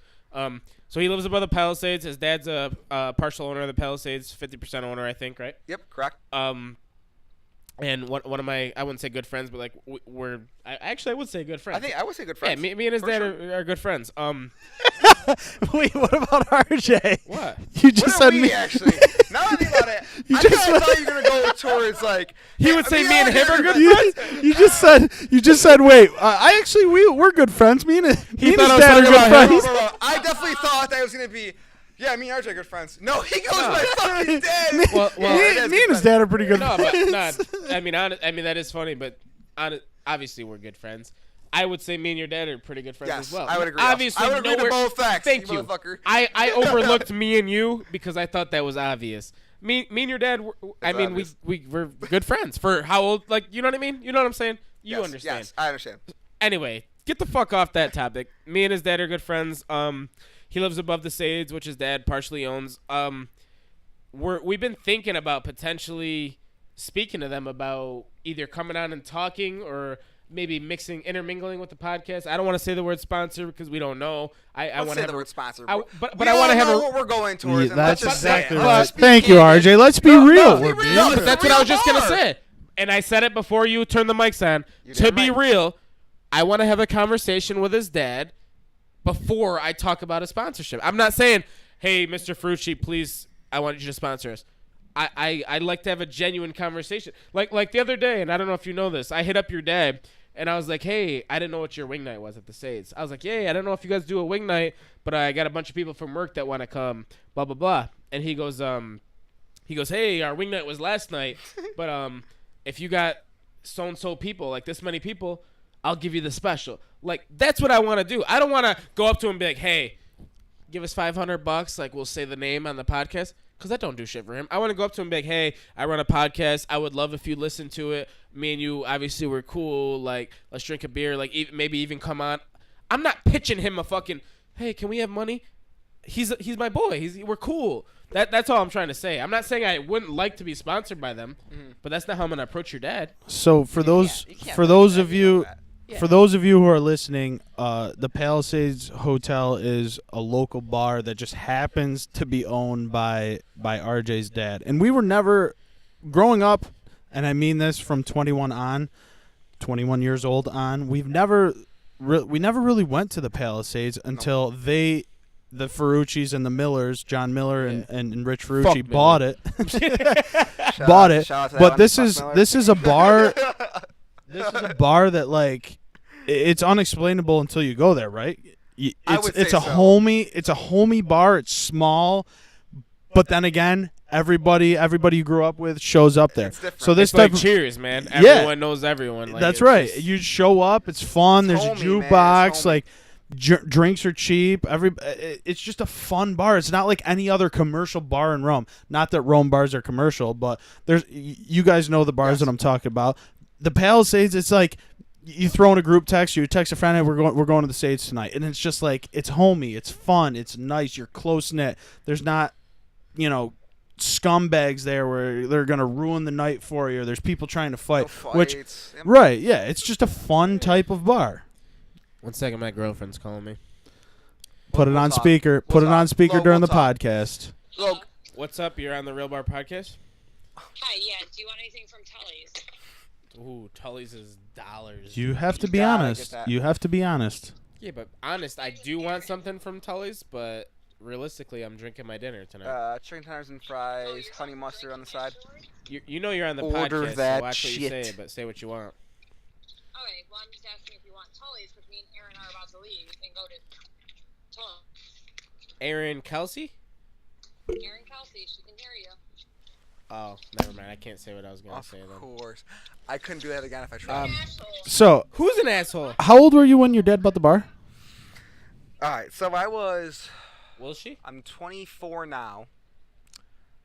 So he lives above the Palisades. His dad's a partial owner of the Palisades, 50% owner, I think, right? Yep, correct. And one of my, I wouldn't say good friends, but like I would say good friends. I would say good friends. Yeah, me and his dad are good friends. Wait, what about RJ? What? You just said me. Actually, now I think about it, I kind of thought you were gonna go towards like he would say me and him are good friends. You just said wait. I actually we're good friends. Me and his dad are good friends. No, I definitely thought that was gonna be. Yeah, me and RJ are good friends. No, he goes my fucking dad. Well, me and his dad are pretty good friends. But I mean, that is funny, but obviously we're good friends. I would say me and your dad are pretty good friends as well. I would agree. Obviously, I would agree to both facts. Thank you. I overlooked me and you because I thought that was obvious. Me and your dad. We're good friends for how old? Like, you know what I mean? You know what I'm saying? You understand? Yes, I understand. Anyway, get the fuck off that topic. Me and his dad are good friends. He lives above the Sades, which his dad partially owns. We've been thinking about potentially speaking to them about either coming on and talking or maybe intermingling with the podcast. I don't want to say the word sponsor because we don't know. I want to say the word sponsor. But I want to have what we're going towards. Yeah, that's exactly right. Thank you, RJ. Let's be real. That's what I was just gonna say. And I said it before you turned the mics on. To be real, I want to have a conversation with his dad before I talk about a sponsorship. I'm not saying, hey, Mr. Ferrucci, please, I want you to sponsor us. I'd like to have a genuine conversation. Like the other day, and I don't know if you know this, I hit up your dad, and I was like, hey, I didn't know what your wing night was at the Sades. I was like, hey, I don't know if you guys do a wing night, but I got a bunch of people from work that want to come, blah, blah, blah. And he goes, hey, our wing night was last night, but if you got so-and-so people, like this many people, I'll give you the special. Like, that's what I want to do. I don't want to go up to him and be like, hey, give us $500. Like, we'll say the name on the podcast. Because that don't do shit for him. I want to go up to him and be like, hey, I run a podcast. I would love if you listen to it. Me and you, obviously, we're cool. Like, let's drink a beer. Like, maybe even come on. I'm not pitching him a fucking, hey, can we have money? He's my boy. We're cool. That's all I'm trying to say. I'm not saying I wouldn't like to be sponsored by them, but that's not how I'm going to approach your dad. So for those of you who are listening, the Palisades Hotel is a local bar that just happens to be owned by RJ's dad. And we were never, growing up, and I mean this from 21 years old on, we never really went to the Palisades until the Ferruccis and the Millers, John Miller and Rich Ferrucci bought it. But this is a bar. This is a bar that, like, it's unexplainable until you go there, right? It's a homey bar. It's small, but then again, everybody you grew up with shows up there. So this it's like Cheers, man. Everyone knows everyone. Like, that's right. You show up. It's fun. There's a jukebox. Like, drinks are cheap. It's just a fun bar. It's not like any other commercial bar in Rome. Not that Rome bars are commercial, but you guys know the bars that I'm talking about. The Palisades, it's like you throw in a group text, you text a friend, hey, we're going to the Sades tonight, and it's just like, it's homey, it's fun, it's nice, you're close knit. There's not, scumbags there where they're gonna ruin the night for you. There's people trying to fight, right? Yeah, it's just a fun type of bar. 1 second, my girlfriend's calling me. Put it on speaker. Put it on speaker during the podcast. Look. What's up? You're on the Real Bar Podcast? Hi, yeah. Do you want anything from Tully's? Ooh, Tully's is dollars. You have to be honest. You have to be honest. Yeah, but honest, I do want something from Tully's, but realistically, I'm drinking my dinner tonight. Chicken tenders and fries, honey mustard on the side. You know you're on the Order podcast, that so watch shit. what you say, but say what you want. Okay, well, I'm just asking if you want Tully's, because me and Aaron are about to leave and go to Tully's. Aaron Kelsey? Aaron Kelsey, she can hear you. Oh, never mind. I can't say what I was going to say then. Of course. I couldn't do that again if I tried. So, Who's an asshole? how old were you when your dad bought the bar? All right, so I was... Will she? I'm 24 now.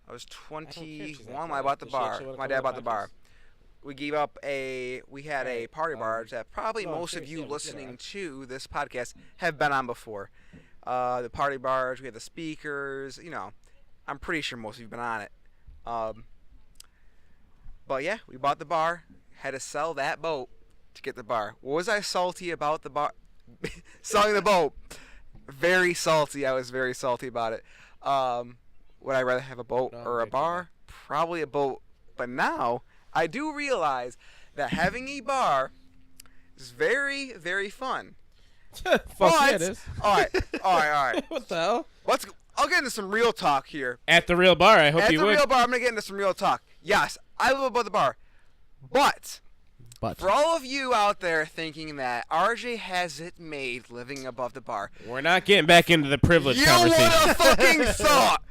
I was 21 when that I bought the Does she bar. actually wanna My come dad on bought the the bar. We had a party bar that probably no, I'm most of serious, you yeah, we did listening it. to this podcast have been on before. The party bars, we had the speakers, I'm pretty sure most of you have been on it. But yeah, we bought the bar, had to sell that boat to get the bar. Was I salty about the bar? Selling the boat. Very salty. I was very salty about it. Would I rather have a boat or a bar? Probably a boat. But now, I do realize that having a bar is very, very fun. Fuck yeah, it is. All right. What the hell? I'll get into some real talk here. At the Real Bar, I hope At you the would. Real Bar, I'm going to get into some real talk. Yes, I love about the bar. But for all of you out there thinking that RJ has it made living above the bar, We're not getting back into the privilege you conversation. would have fucking thought.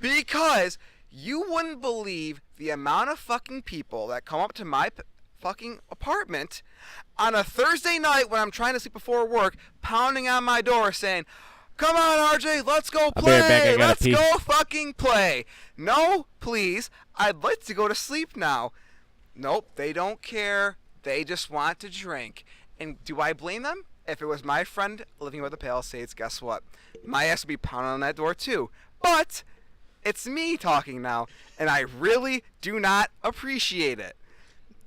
Because you wouldn't believe the amount of fucking people that come up to my fucking apartment on a Thursday night when I'm trying to sleep before work, pounding on my door saying, "Come on, RJ, let's go I'll be right back, I play. gotta Let's pee." go fucking play." No, please. I'd like to go to sleep now. Nope, they don't care. They just want to drink. And do I blame them? If it was my friend living above the Palisades, guess what? My ass would be pounding on that door too. But it's me talking now, and I really do not appreciate it.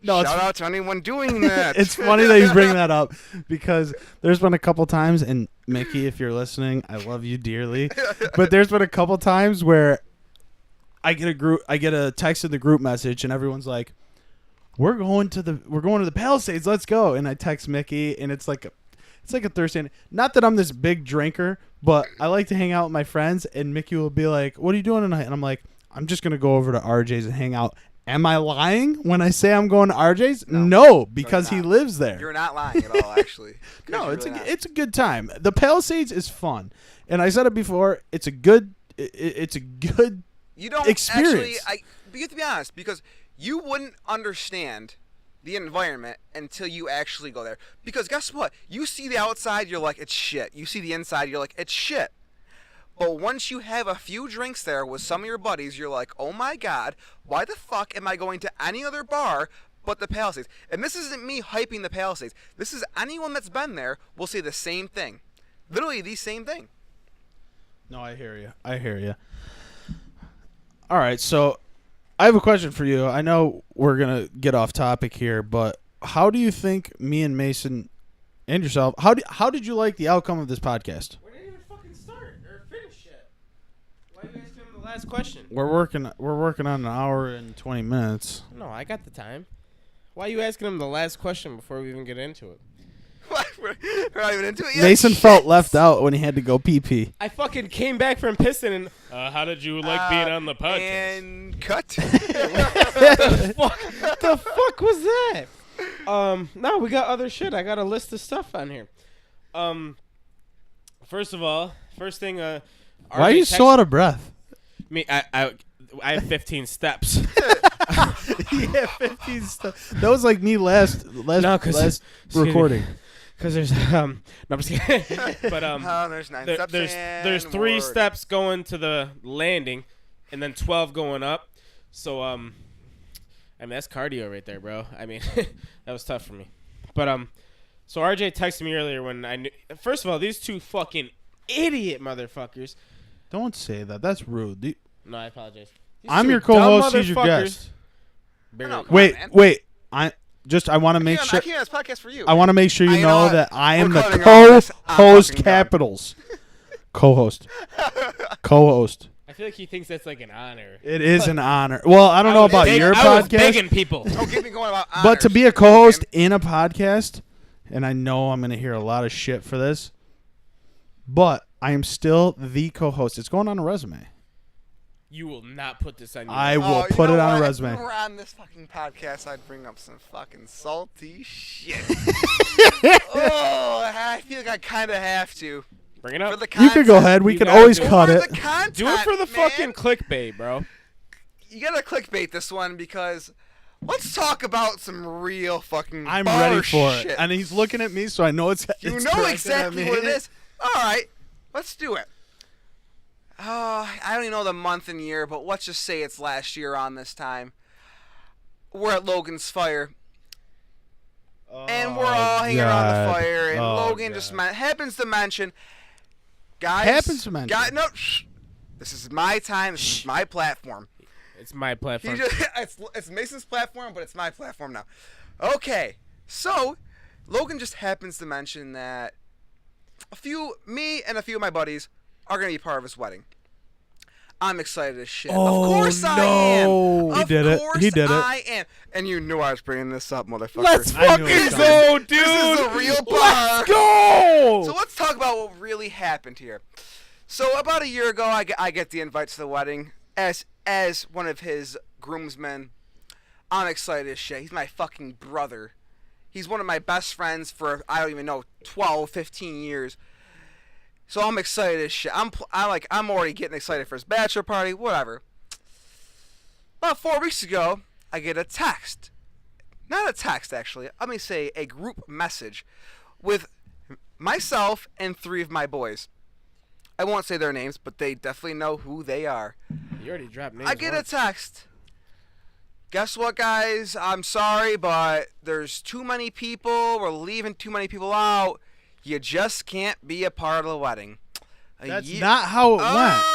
No, Shout out to anyone doing that. It's funny that you bring that up because there's been a couple times, and Mickey, if you're listening, I love you dearly, but there's been a couple times where I get a text in the group message, and everyone's like, "We're going to the Palisades, let's go!" And I text Mickey, and it's like a Thursday. Not that I'm this big drinker, but I like to hang out with my friends, and Mickey will be like, "What are you doing tonight?" And I'm like, "I'm just gonna go over to RJ's and hang out." Am I lying when I say I'm going to RJ's? No, because he lives there. You're not lying at all, actually. No, it's a good time. The Palisades is fun, and I said it before. It's a good You don't experience. actually. You have to be honest, because you wouldn't understand the environment until you actually go there. Because guess what? You see the outside, you're like, it's shit. You see the inside, you're like, it's shit. But once you have a few drinks there with some of your buddies, you're like, oh my god, why the fuck am I going to any other bar but the Palisades? And this isn't me hyping the Palisades. This is anyone that's been there will say the same thing. Literally the same thing. No, I hear you. All right, so I have a question for you. I know we're going to get off topic here, but how do you think me and Mason and yourself, how did you like the outcome of this podcast? We didn't even fucking start or finish yet. Why are you asking him the last question? We're working on an hour and 20 minutes. No, I got the time. Why are you asking him the last question before we even get into it? We're not even into it yet. Mason felt left out when he had to go pee. I fucking came back from pissing and how did you like being on the podcast? And cut. The fuck was that? No, we got other shit. I got a list of stuff on here. First thing. Why are you so out of breath? Me, I have 15 steps. Yeah, 15 steps. That was like me last recording. Because there's no, I'm just kidding. But there's 9 steps. There's 3 steps going to the landing, and then 12 going up. So I mean that's cardio right there, bro. I mean that was tough for me. But so RJ texted me earlier when I knew. First of all, these 2 fucking idiot motherfuckers. Don't say that. That's rude. No, I apologize. I'm your co-host. He's your guest. No, Wait. I want to make sure. I can't do this podcast for you. I want to make sure you know what? that I am We're the cutting all this. I'm co-host fucking done. capitals. Co-host. Co-host. I feel like he thinks that's like an honor. It is an honor. Well, I don't know about your I was podcast, begging people. Don't get me going about honors. but to be a co-host in a podcast, and I know I'm going to hear a lot of shit for this, but I am still the co-host. It's going on a resume. You will not put this on your I Oh, will you put know it on a what? resume. If we were on this fucking podcast, I'd bring up some fucking salty shit. Oh, I feel like I kind of have to. Bring it For up. the You could go content. ahead. We You can gotta always do it. cut For it. the content, Do it for the man. fucking clickbait, bro. You gotta clickbait this one because let's talk about some real fucking I'm bar ready for shit. it. And he's looking at me, so I know it's You it's know directed exactly at me. what it is. All right, let's do it. I don't even know the month and year, but let's just say it's last year on this time. We're at Logan's Fire, and we're all hanging around the fire, and Logan just happens to mention, guys. Happens to mention. No, shh, this is my time. This is my platform. It's my platform. It's Mason's platform, but it's my platform now. Okay, so Logan just happens to mention that me and a few of my buddies are going to be part of his wedding. I'm excited as shit. Oh, of course I am. no. He did it. Of course He did it. I am. And you knew I was bringing this up, motherfucker. Let's I knew fucking it was go, dude. This is a real bar. Let's go. So let's talk about what really happened here. So about a year ago, I get the invite to the wedding as one of his groomsmen. I'm excited as shit. He's my fucking brother. He's one of my best friends for, I don't even know, 12, 15 years. So I'm excited as shit. I'm already getting excited for his bachelor party, whatever. About 4 weeks ago, I get a text. Not a text, actually. Let me say a group message with myself and 3 of my boys. I won't say their names, but they definitely know who they are. You already dropped names. I get a once. text. Guess what, guys? I'm sorry, but there's too many people. We're leaving too many people out. You just can't be a part of the wedding. That's not how it went.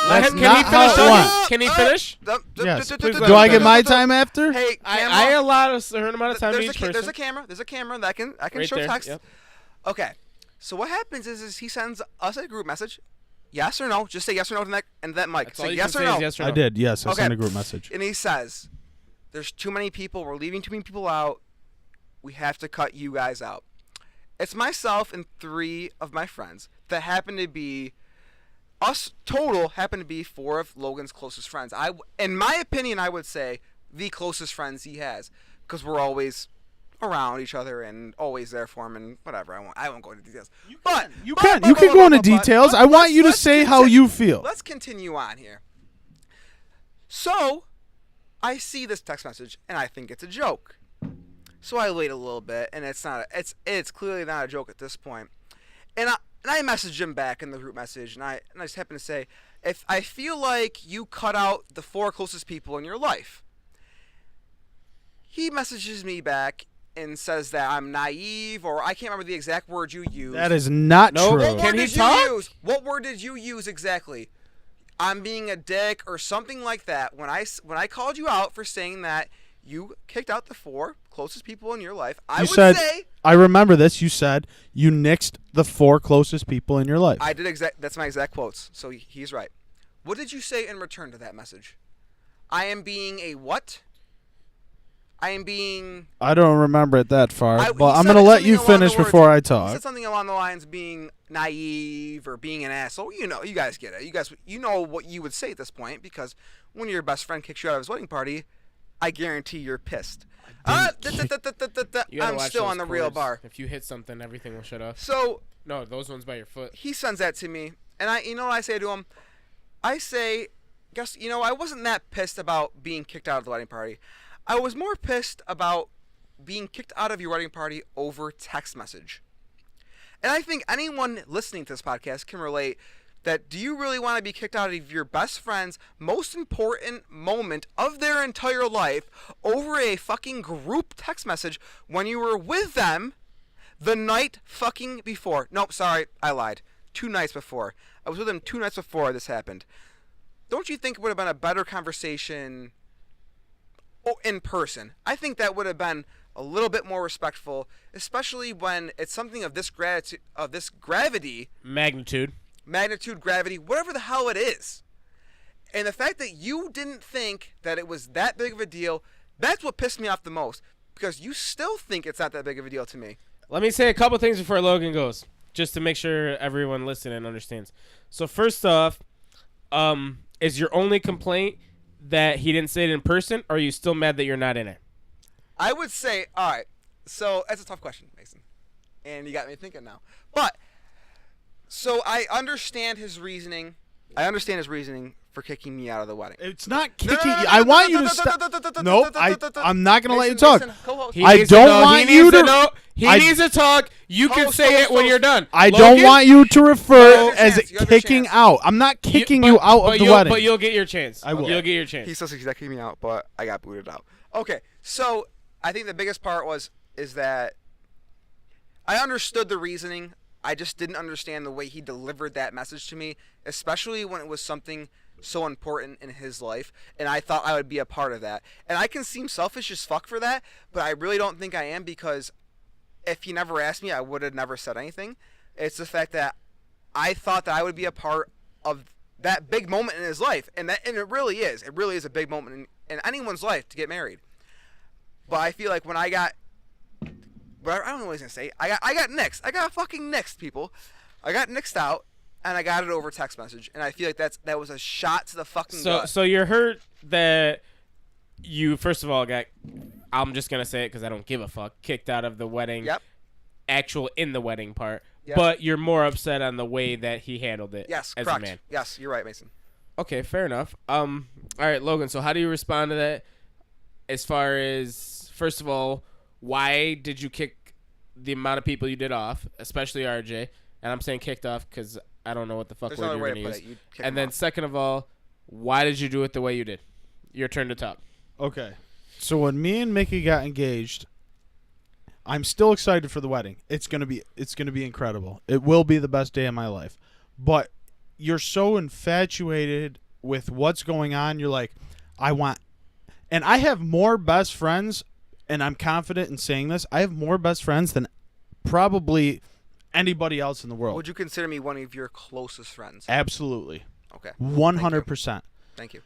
That's Can not he how finish? it went. Can he finish? Yes. Do I get my time after? Hey, I allowed a certain amount of time to each person. There's a camera. There's a camera that I can Right show there, text. yep. Okay. So what happens is he sends us a group message. Yes or no? Just say yes or no to that and that mic. That's all Say you yes can or say no. is yes or no. I did. Yes, I Okay. sent a group message. And he says, "There's too many people. We're leaving too many people out. We have to cut you guys out." It's myself and 3 of my friends that happen to be us. Total happen to be 4 of Logan's closest friends. In my opinion, I would say the closest friends he has because we're always around each other and always there for him and whatever. I won't go into details. You can go into details. I want you to say how you feel. Let's continue on here. So, I see this text message and I think it's a joke. So I wait a little bit and it's clearly not a joke at this point. And I messaged him back in the group message and I just happen to say, if I feel like you cut out the 4 closest people in your life. He messages me back and says that I'm naive, or I can't remember the exact word you used. That is not true. What word Can he did talk? you use? What word did you use exactly? I'm being a dick or something like that. When I called you out for saying that you kicked out the 4 closest people in your life, I would say I remember this. You said you nixed the 4 closest people in your life. I did that's my exact quotes. So he's right. What did you say in return to that message? I am being a what? I don't remember it that far, but he I'm said going to let something you along finish the words- before I He talk. said something along the lines of being naive or being an asshole. You know, you guys get it. You know what you would say at this point because when your best friend kicks you out of his wedding party, I guarantee you're pissed. You I'm gotta watch still those on the real chords. bar. If you hit something, everything will shut off. So No, those ones by your foot. he sends that to me, and you know what I say to him? I say, I wasn't that pissed about being kicked out of the wedding party. I was more pissed about being kicked out of your wedding party over text message. And I think anyone listening to this podcast can relate that do you really want to be kicked out of your best friend's most important moment of their entire life over a fucking group text message when you were with them the night fucking before? Nope, sorry, I lied. 2 nights before. I was with them 2 nights before this happened. Don't you think it would have been a better conversation in person? I think that would have been a little bit more respectful, especially when it's something of this gravity, magnitude, gravity, whatever the hell it is. And the fact that you didn't think that it was that big of a deal, that's what pissed me off the most, because you still think it's not that big of a deal to me. Let me say a couple things before Logan goes, just to make sure everyone listening understands. So first off, is your only complaint that he didn't say it in person, or are you still mad that you're not in it? I would say, all right, so that's a tough question, Mason. And you got me thinking now. But, so I understand his reasoning. For kicking me out of the wedding. It's not kicking you. I want you to stop. No, I'm not going to let you talk. I don't want you to. He needs to talk. You can say it when you're done. I don't want you to refer as kicking out. I'm not kicking you out of the wedding. But you'll get your chance. I will. You'll get your chance. He still says he's not kicking me out, but I got booted out. Okay, so I think the biggest part is that I understood the reasoning. I just didn't understand the way he delivered that message to me, especially when it was something so important in his life, and I thought I would be a part of that. And I can seem selfish as fuck for that, but I really don't think I am, because if he never asked me, I would have never said anything. It's the fact that I thought that I would be a part of that big moment in his life, and it really is. It really is a big moment in anyone's life to get married. But I feel like when I got, I don't know what I was gonna say. I got nixed. I got fucking nixed, people. I got nixed out. And I got it over text message, and I feel like that was a shot to the fucking gut. So you're hurt that you, first of all, got, I'm just going to say it because I don't give a fuck, kicked out of the wedding, actual in the wedding part, but you're more upset on the way that he handled it as correct. a man. Yes, you're right, Mason. Okay, fair enough. All right, Logan, so how do you respond to that as far as, first of all, why did you kick the amount of people you did off, especially RJ? And I'm saying kicked off because I don't know what the fuck word you're going to use. And then second of all, why did you do it the way you did? Your turn to talk. Okay. So when me and Mickey got engaged, I'm still excited for the wedding. It's gonna be incredible. It will be the best day of my life. But you're so infatuated with what's going on. You're like, and I have more best friends, and I'm confident in saying this. I have more best friends than probably anybody else in the world. Would you consider me one of your closest friends? Absolutely. Okay. 100%. Thank you.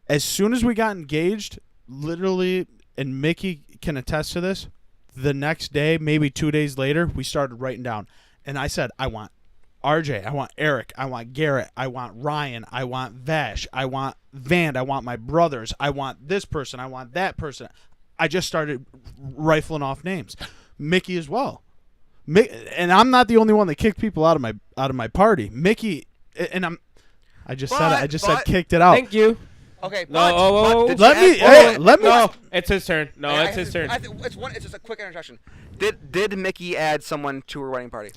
As soon as we got engaged, literally, and Mickey can attest to this, the next day, maybe 2 days later, we started writing down. And I said, I want RJ, I want Eric, I want Garrett, I want Ryan, I want Vash, I want Van, I want my brothers, I want this person, I want that person. I just started rifling off names. Mickey as well. And I'm not the only one that kicked people out of my party. Mickey, and I just said kicked it out. Thank you. Okay, let me. No, it's his turn. No, it's his turn. It's just a quick interjection. Did Mickey add someone to her wedding party?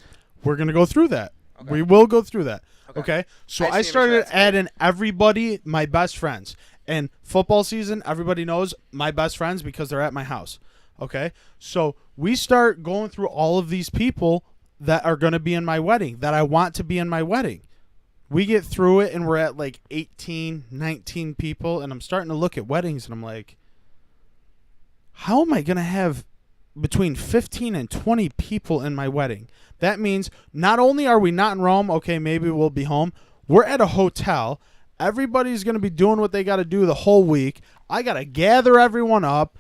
We're gonna go through that. Okay. We will go through that. Okay. So I started adding everybody, my best friends, and football season. Everybody knows my best friends because they're at my house. Okay, so we start going through all of these people that are going to be in my wedding, that I want to be in my wedding. We get through it, and we're at like 18, 19 people, and I'm starting to look at weddings, and I'm like, how am I going to have between 15 and 20 people in my wedding? That means not only are we not in Rome, okay, maybe we'll be home, we're at a hotel. Everybody's going to be doing what they got to do the whole week. I got to gather everyone up.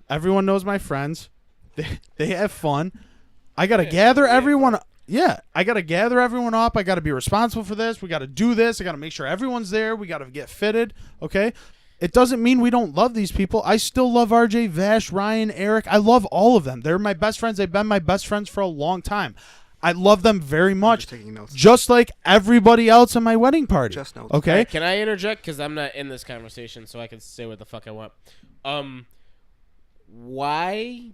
Everyone knows my friends. They have fun. I got to gather everyone. Yeah, I got to gather everyone up. I got to be responsible for this. We got to do this. I got to make sure everyone's there. We got to get fitted. Okay? It doesn't mean we don't love these people. I still love RJ, Vash, Ryan, Eric. I love all of them. They're my best friends. They've been my best friends for a long time. I love them very much. Just like everybody else in my wedding party. Just notes. Okay? Right, can I interject? Because I'm not in this conversation, so I can say what the fuck I want. Why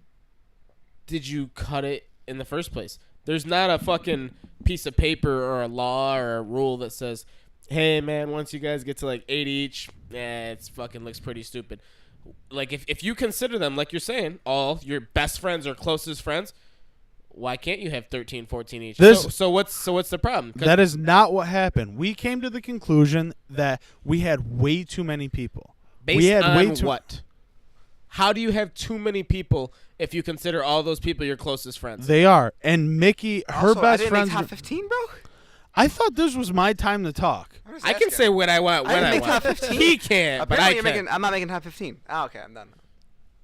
did you cut it in the first place? There's not a fucking piece of paper or a law or a rule that says, hey, man, once you guys get to like 8 each, it fucking looks pretty stupid. Like, if you consider them, like you're saying, all your best friends or closest friends, why can't you have 13, 14 each? So what's the problem? That is not what happened. We came to the conclusion that we had way too many people. Based on what? How do you have too many people if you consider all those people your closest friends? They are. And Mickey, her Also, best I didn't friends. make top 15, bro. I thought this was my time to talk. I can say what I want when I make want. top 15. He can't, but I can. I'm not making top 15. Oh, okay, I'm done.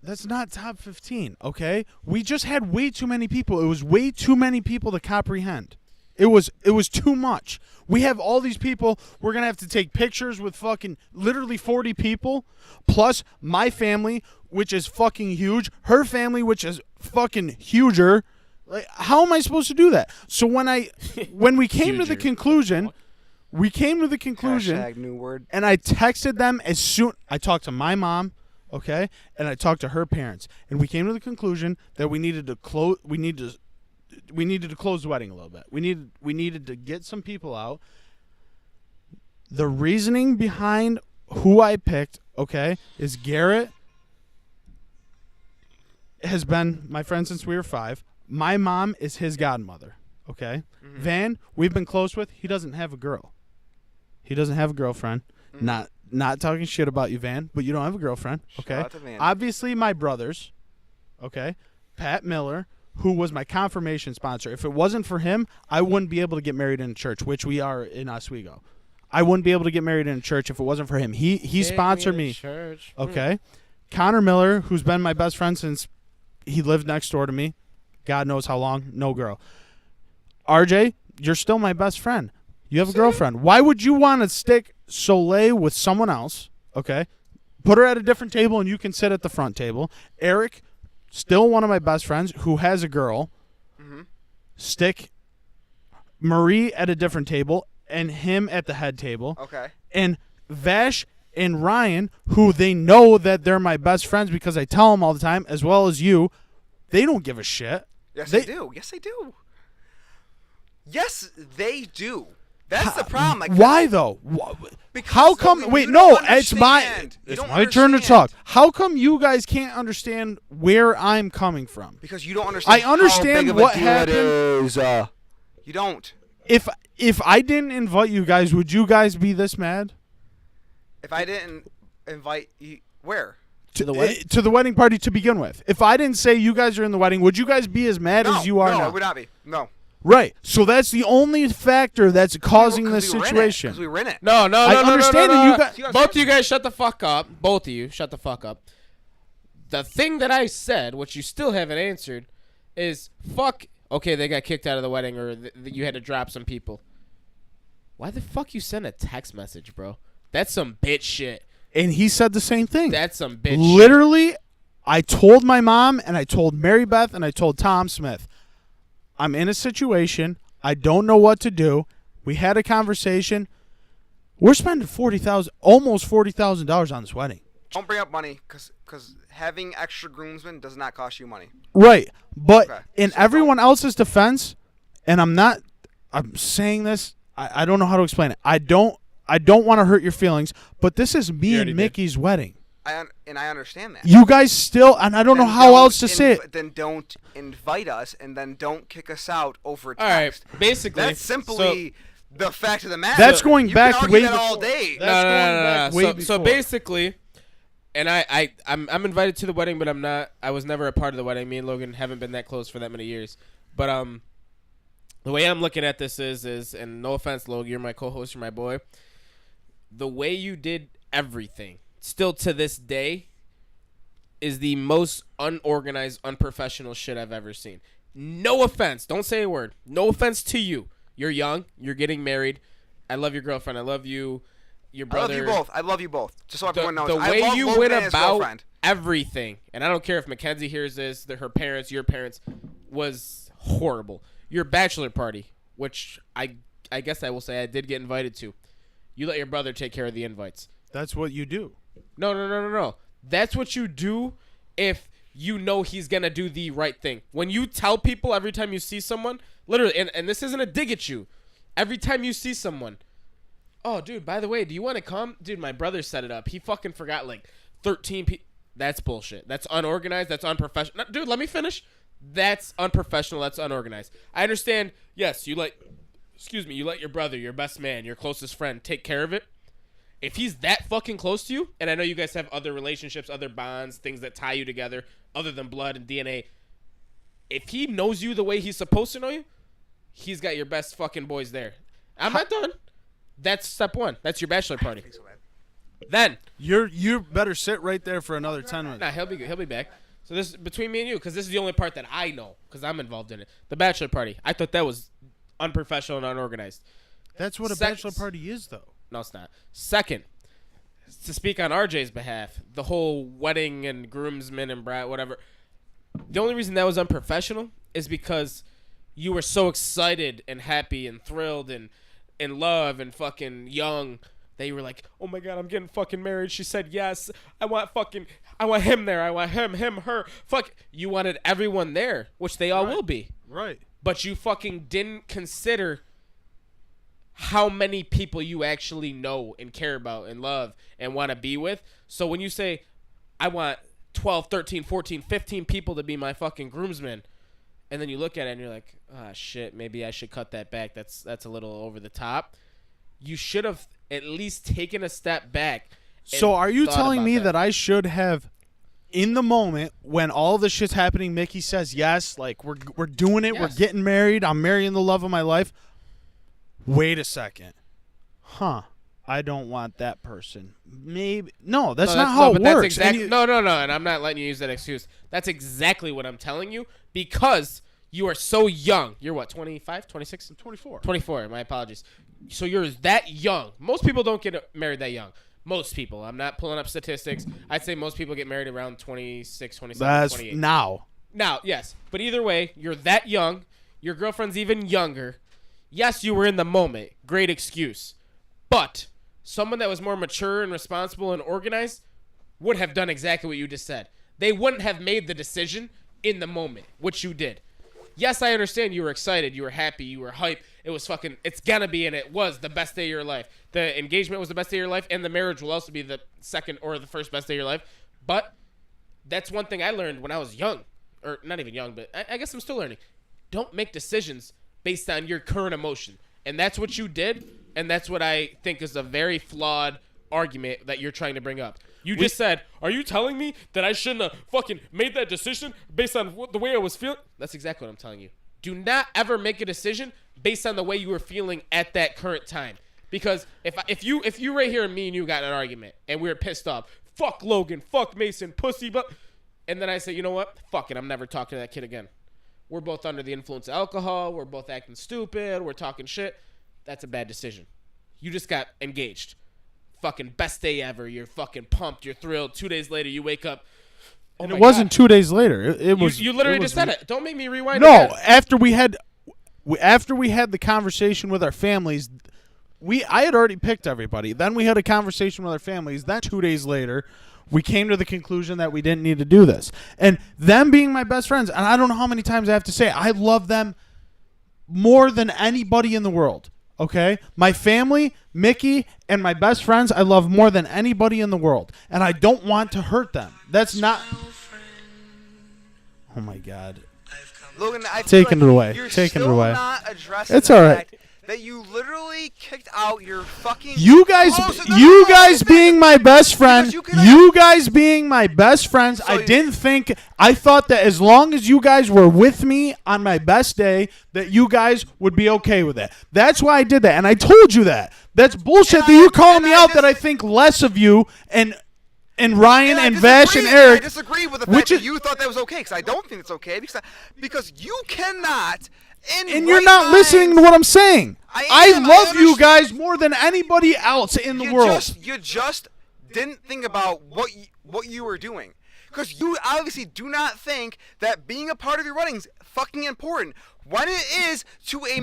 That's not top 15, okay? We just had way too many people. It was way too many people to comprehend. It was too much. We have all these people. We're going to have to take pictures with fucking literally 40 people, plus my family, which is fucking huge, her family, which is fucking huger. Like, how am I supposed to do that? So when we came to the conclusion, Hashtag new word. and I texted them as soon. I talked to my mom, okay, and I talked to her parents, and we came to the conclusion that we needed to close. We needed to close the wedding a little bit. We needed to get some people out. The reasoning behind who I picked, okay, is Garrett has been my friend since we were 5. My mom is his godmother, okay? Mm-hmm. Van, we've been close with. He doesn't have a girl. He doesn't have a girlfriend. Mm-hmm. Not talking shit about you, Van, but you don't have a girlfriend, okay? Shout out to Van. Obviously, my brothers, okay? Pat Miller, who was my confirmation sponsor. If it wasn't for him, I wouldn't be able to get married in a church, which we are in Oswego. I wouldn't be able to get married in a church if it wasn't for him. He sponsored me. Church. Okay. Connor Miller, who's been my best friend since he lived next door to me. God knows how long. No girl. RJ, you're still my best friend. You have a girlfriend. Why would you want to stick Soleil with someone else? Okay. Put her at a different table and you can sit at the front table. Eric, still one of my best friends who has a girl. Mm-hmm. Stick Marie at a different table and him at the head table. Okay. And Vash and Ryan, who they know that they're my best friends because I tell them all the time, as well as you, they don't give a shit. Yes, they do. Yes, they do. Yes, they do. That's the problem. Like, why though? because How come? you Wait, don't no. It's my understand. You it's don't my turn to understand. talk. How come you guys can't understand where I'm coming from? Because you don't understand. I understand how big of a what deal happened. It is. You don't. If I didn't invite you guys, would you guys be this mad? If I didn't invite you, where? To the wedding? To the wedding party to begin with. If I didn't say you guys are in the wedding, would you guys be as mad as you are no, now? it would not be. No. Right. So that's the only factor that's causing this situation. Because we were in it. No. I understand that you guys. Both of you guys shut the fuck up. Both of you shut the fuck up. The thing that I said, which you still haven't answered, is fuck. Okay, they got kicked out of the wedding, or you had to drop some people. Why the fuck you send a text message, bro? That's some bitch shit. And he said the same thing. That's some bitch shit. Literally, I told my mom, and I told Mary Beth, and I told Tom Smith, I'm in a situation. I don't know what to do. We had a conversation. We're spending almost $40,000 on this wedding. Don't bring up money, because having extra groomsmen does not cost you money. Right. But Okay. in So everyone else's defense, and I'm saying this, I don't know how to explain it. I don't want to hurt your feelings, but this is me already and did. Mickey's wedding. I understand that. You guys still, and I don't know Then how else to say it. Then don't invite us, and then don't kick us out over All right, text. basically. That's simply the fact of the matter. That's going you back can argue way that before. all day. That's going back way So before. basically, and I'm invited to the wedding, but I was never a part of the wedding. Me and Logan haven't been that close for that many years. But the way I'm looking at this is, and no offense, Logan, you're my co-host, you're my boy. The way you did everything, still to this day, is the most unorganized, unprofessional shit I've ever seen. No offense. Don't say a word. No offense to you. You're young. You're getting married. I love your girlfriend. I love you. Your brother. I love you both. Just so everyone knows. The I way love you Logan went and his about girlfriend. everything, and I don't care if Mackenzie hears this, her parents, your parents, was horrible. Your bachelor party, which I guess I will say I did get invited to. You let your brother take care of the invites. That's what you do. No. That's what you do if you know he's going to do the right thing. When you tell people every time you see someone, literally, and this isn't a dig at you, every time you see someone, oh, dude, by the way, do you want to come? Dude, my brother set it up. He fucking forgot like 13 people. That's bullshit. That's unorganized. That's unprofessional. Dude, let me finish. That's unprofessional. That's unorganized. I understand, yes, you let your brother, your best man, your closest friend take care of it. If he's that fucking close to you, and I know you guys have other relationships, other bonds, things that tie you together, other than blood and DNA. If he knows you the way he's supposed to know you, he's got your best fucking boys there. I'm not done. That's step one. That's your bachelor party. Then you better sit right there for another 10 minutes. Nah, he'll be back. So this is between me and you, because this is the only part that I know, because I'm involved in it. The bachelor party. I thought that was unprofessional and unorganized. That's what a bachelor party is, though. No, it's not. Second, to speak on RJ's behalf, the whole wedding and groomsmen and bride, whatever. The only reason that was unprofessional is because you were so excited and happy and thrilled and in love and fucking young that you were like, oh my God, I'm getting fucking married. She said yes. I want him there. I want him, her. Fuck. You wanted everyone there, which they all will be. Right. But you fucking didn't consider how many people you actually know and care about and love and want to be with. So when you say, I want 12, 13, 14, 15 people to be my fucking groomsmen, and then you look at it and you're like, ah, shit, maybe I should cut that back. That's a little over the top. You should have at least taken a step back. So are you telling me that I should have, in the moment when all this shit's happening, Mickey says yes, like we're doing it, Yes. we're getting married, I'm marrying the love of my life. Wait a second. I don't want that person. Maybe. No, that's not how it works. No, and I'm not letting you use that excuse. That's exactly what I'm telling you, because you are so young. You're what, 25, 26? 24. 24, my apologies. So you're that young. Most people don't get married that young. Most people. I'm not pulling up statistics. I'd say most people get married around 26, 27, That's 28. now. Now, yes. But either way, you're that young. Your girlfriend's even younger. Yes, you were in the moment. Great excuse. But someone that was more mature and responsible and organized would have done exactly what you just said. They wouldn't have made the decision in the moment, which you did. Yes, I understand you were excited, you were happy, you were hyped. It was fucking, it's gonna be, and it was the best day of your life. The engagement was the best day of your life, and the marriage will also be the second or the first best day of your life. But that's one thing I learned when I was young. Or not even young, but I guess I'm still learning. Don't make decisions based on your current emotion. And that's what you did, and that's what I think is a very flawed argument that you're trying to bring up. You just said, are you telling me that I shouldn't have fucking made that decision based on the way I was feeling? That's exactly what I'm telling you. Do not ever make a decision based on the way you were feeling at that current time. Because if you right here and me and you got in an argument and we were pissed off, fuck Logan, fuck Mason, pussy, but, and then I say, you know what? Fuck it, I'm never talking to that kid again. We're both under the influence of alcohol. We're both acting stupid. We're talking shit. That's a bad decision. You just got engaged. Fucking best day ever. You're fucking pumped. You're thrilled. 2 days later, you wake up. Oh and it wasn't 2 days later. It was. You literally just said it. Don't make me rewind. No, again. after we had the conversation with our families, I had already picked everybody. Then we had a conversation with our families. Then 2 days later, we came to the conclusion that we didn't need to do this. And them being my best friends, and I don't know how many times I have to say, I love them more than anybody in the world. Okay? My family, Mickey, and my best friends, I love more than anybody in the world. And I don't want to hurt them. That's not... Oh, my God. Logan, I Taking feel it like away. You're Taking it still away. not addressing It's the all right. fact that you literally kicked out your fucking... You guys being my best friend, you guys being my best friends, I thought that as long as you guys were with me on my best day, that you guys would be okay with it. That's why I did that, and I told you that. That's bullshit that you're calling me out that I think less of you and Ryan and Vash and Eric. I disagree with the fact that you thought that was okay, because I don't think it's okay, because you cannot... And you're not listening to what I'm saying. I love you guys more than anybody else in the world. You just didn't think about what you were doing. Because you obviously do not think that being a part of your wedding is fucking important. When it is to a...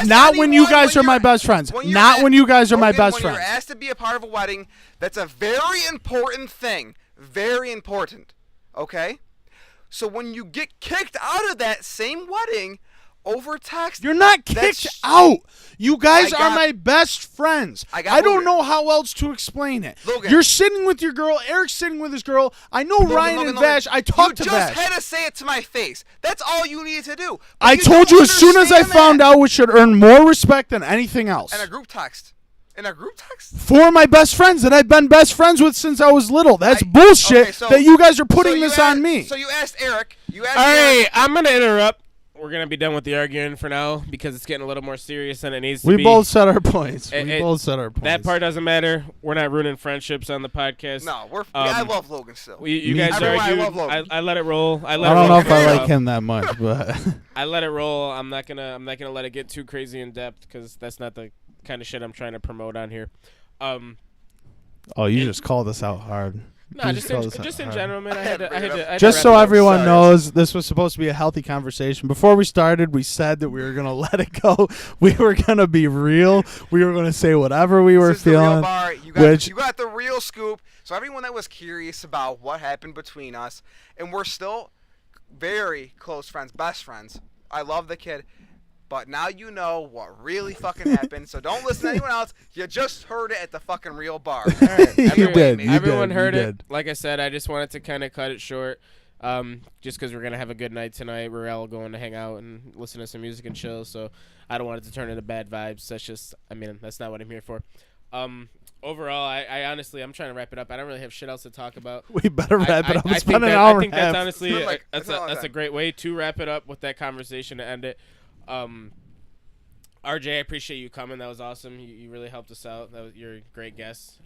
Not when you guys are my best friends. Not when you guys are my best friends. When you're asked to be a part of a wedding, that's a very important thing. Very important. Okay? So when you get kicked out of that same wedding... over text. You're not kicked out. You guys are my best friends. I don't know how else to explain it. Logan. You're sitting with your girl. Eric's sitting with his girl. I know Ryan and Vash. I talked to Vash. You just had to say it to my face. That's all you needed to do. I told you as soon as I found out, we should earn more respect than anything else. And a group text. In a group text? 4 of my best friends that I've been best friends with since I was little. That's bullshit that you guys are putting this on me. So you asked Eric. All right, I'm going to interrupt. We're going to be done with the arguing for now because it's getting a little more serious than it needs to be. We both said our points. That part doesn't matter. We're not ruining friendships on the podcast. No, I love Logan still. You guys argue. I love Logan. I let it roll. I don't know if I like him that much, but I let it roll. I'm not gonna let it get too crazy in depth because that's not the kind of shit I'm trying to promote on here. You just called us out hard. No, just in general, man. I had to just so everyone knows, this was supposed to be a healthy conversation. Before we started, we said that we were gonna let it go. We were gonna be real. We were gonna say whatever we were feeling. You got the real scoop. So everyone that was curious about what happened between us, and we're still very close friends, best friends. I love the kid. But now you know what really fucking happened, so don't listen to anyone else. You just heard it at the fucking Real Bar. All right. Everyone heard it. Like I said, I just wanted to kind of cut it short, just because we're going to have a good night tonight. We're all going to hang out and listen to some music and chill, so I don't want it to turn into bad vibes. That's not what I'm here for. Overall, I honestly, I'm trying to wrap it up. I don't really have shit else to talk about. We better wrap it up. I think that's honestly, that's a great way to wrap it up with that conversation to end it. RJ, I appreciate you coming. That was awesome. You really helped us out. You're a great guest.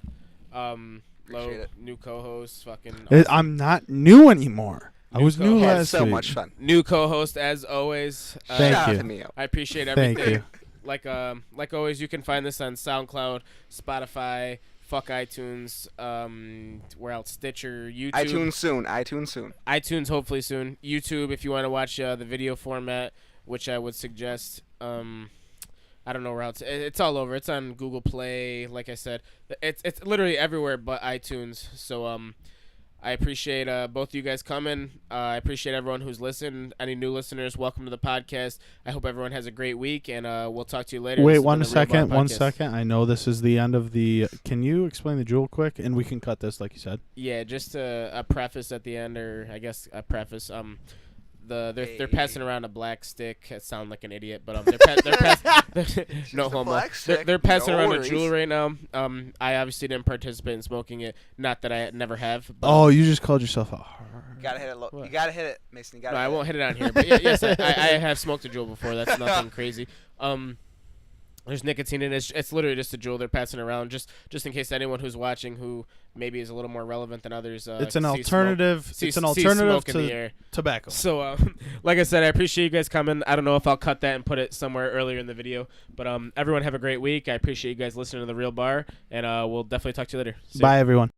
Appreciate it. New co-host. Fucking awesome. I'm not new anymore. I was new last week. So much fun. New co-host as always. Thank you. I appreciate everything. Thank you. Like always, you can find this on SoundCloud, Spotify, iTunes, where else? Stitcher, YouTube. iTunes soon. iTunes hopefully soon. YouTube if you want to watch the video format, which I would suggest. I don't know where else. It's all over. It's on Google Play. Like I said, it's literally everywhere but iTunes. So I appreciate both of you guys coming. I appreciate everyone who's listened. Any new listeners, welcome to the podcast. I hope everyone has a great week, and we'll talk to you later. Wait, one second. I know this is the end of the. Can you explain the jewel quick, and we can cut this like you said? Yeah, just a preface at the end, or I guess a preface. They're passing around a black stick. I sound like an idiot, but no homo. They're passing around a jewel right now. I obviously didn't participate in smoking it. Not that I never have. Oh, you just called yourself a. You gotta hit it. You gotta hit it, Mason. No, I won't hit it on here. But yes, I have smoked a jewel before. That's nothing crazy. There's nicotine in it. It's literally just a jewel they're passing around, just in case anyone who's watching who maybe is a little more relevant than others. It's an alternative. It's an alternative to tobacco. So, like I said, I appreciate you guys coming. I don't know if I'll cut that and put it somewhere earlier in the video, but everyone have a great week. I appreciate you guys listening to The Real Bar, and we'll definitely talk to you later. Bye, everyone.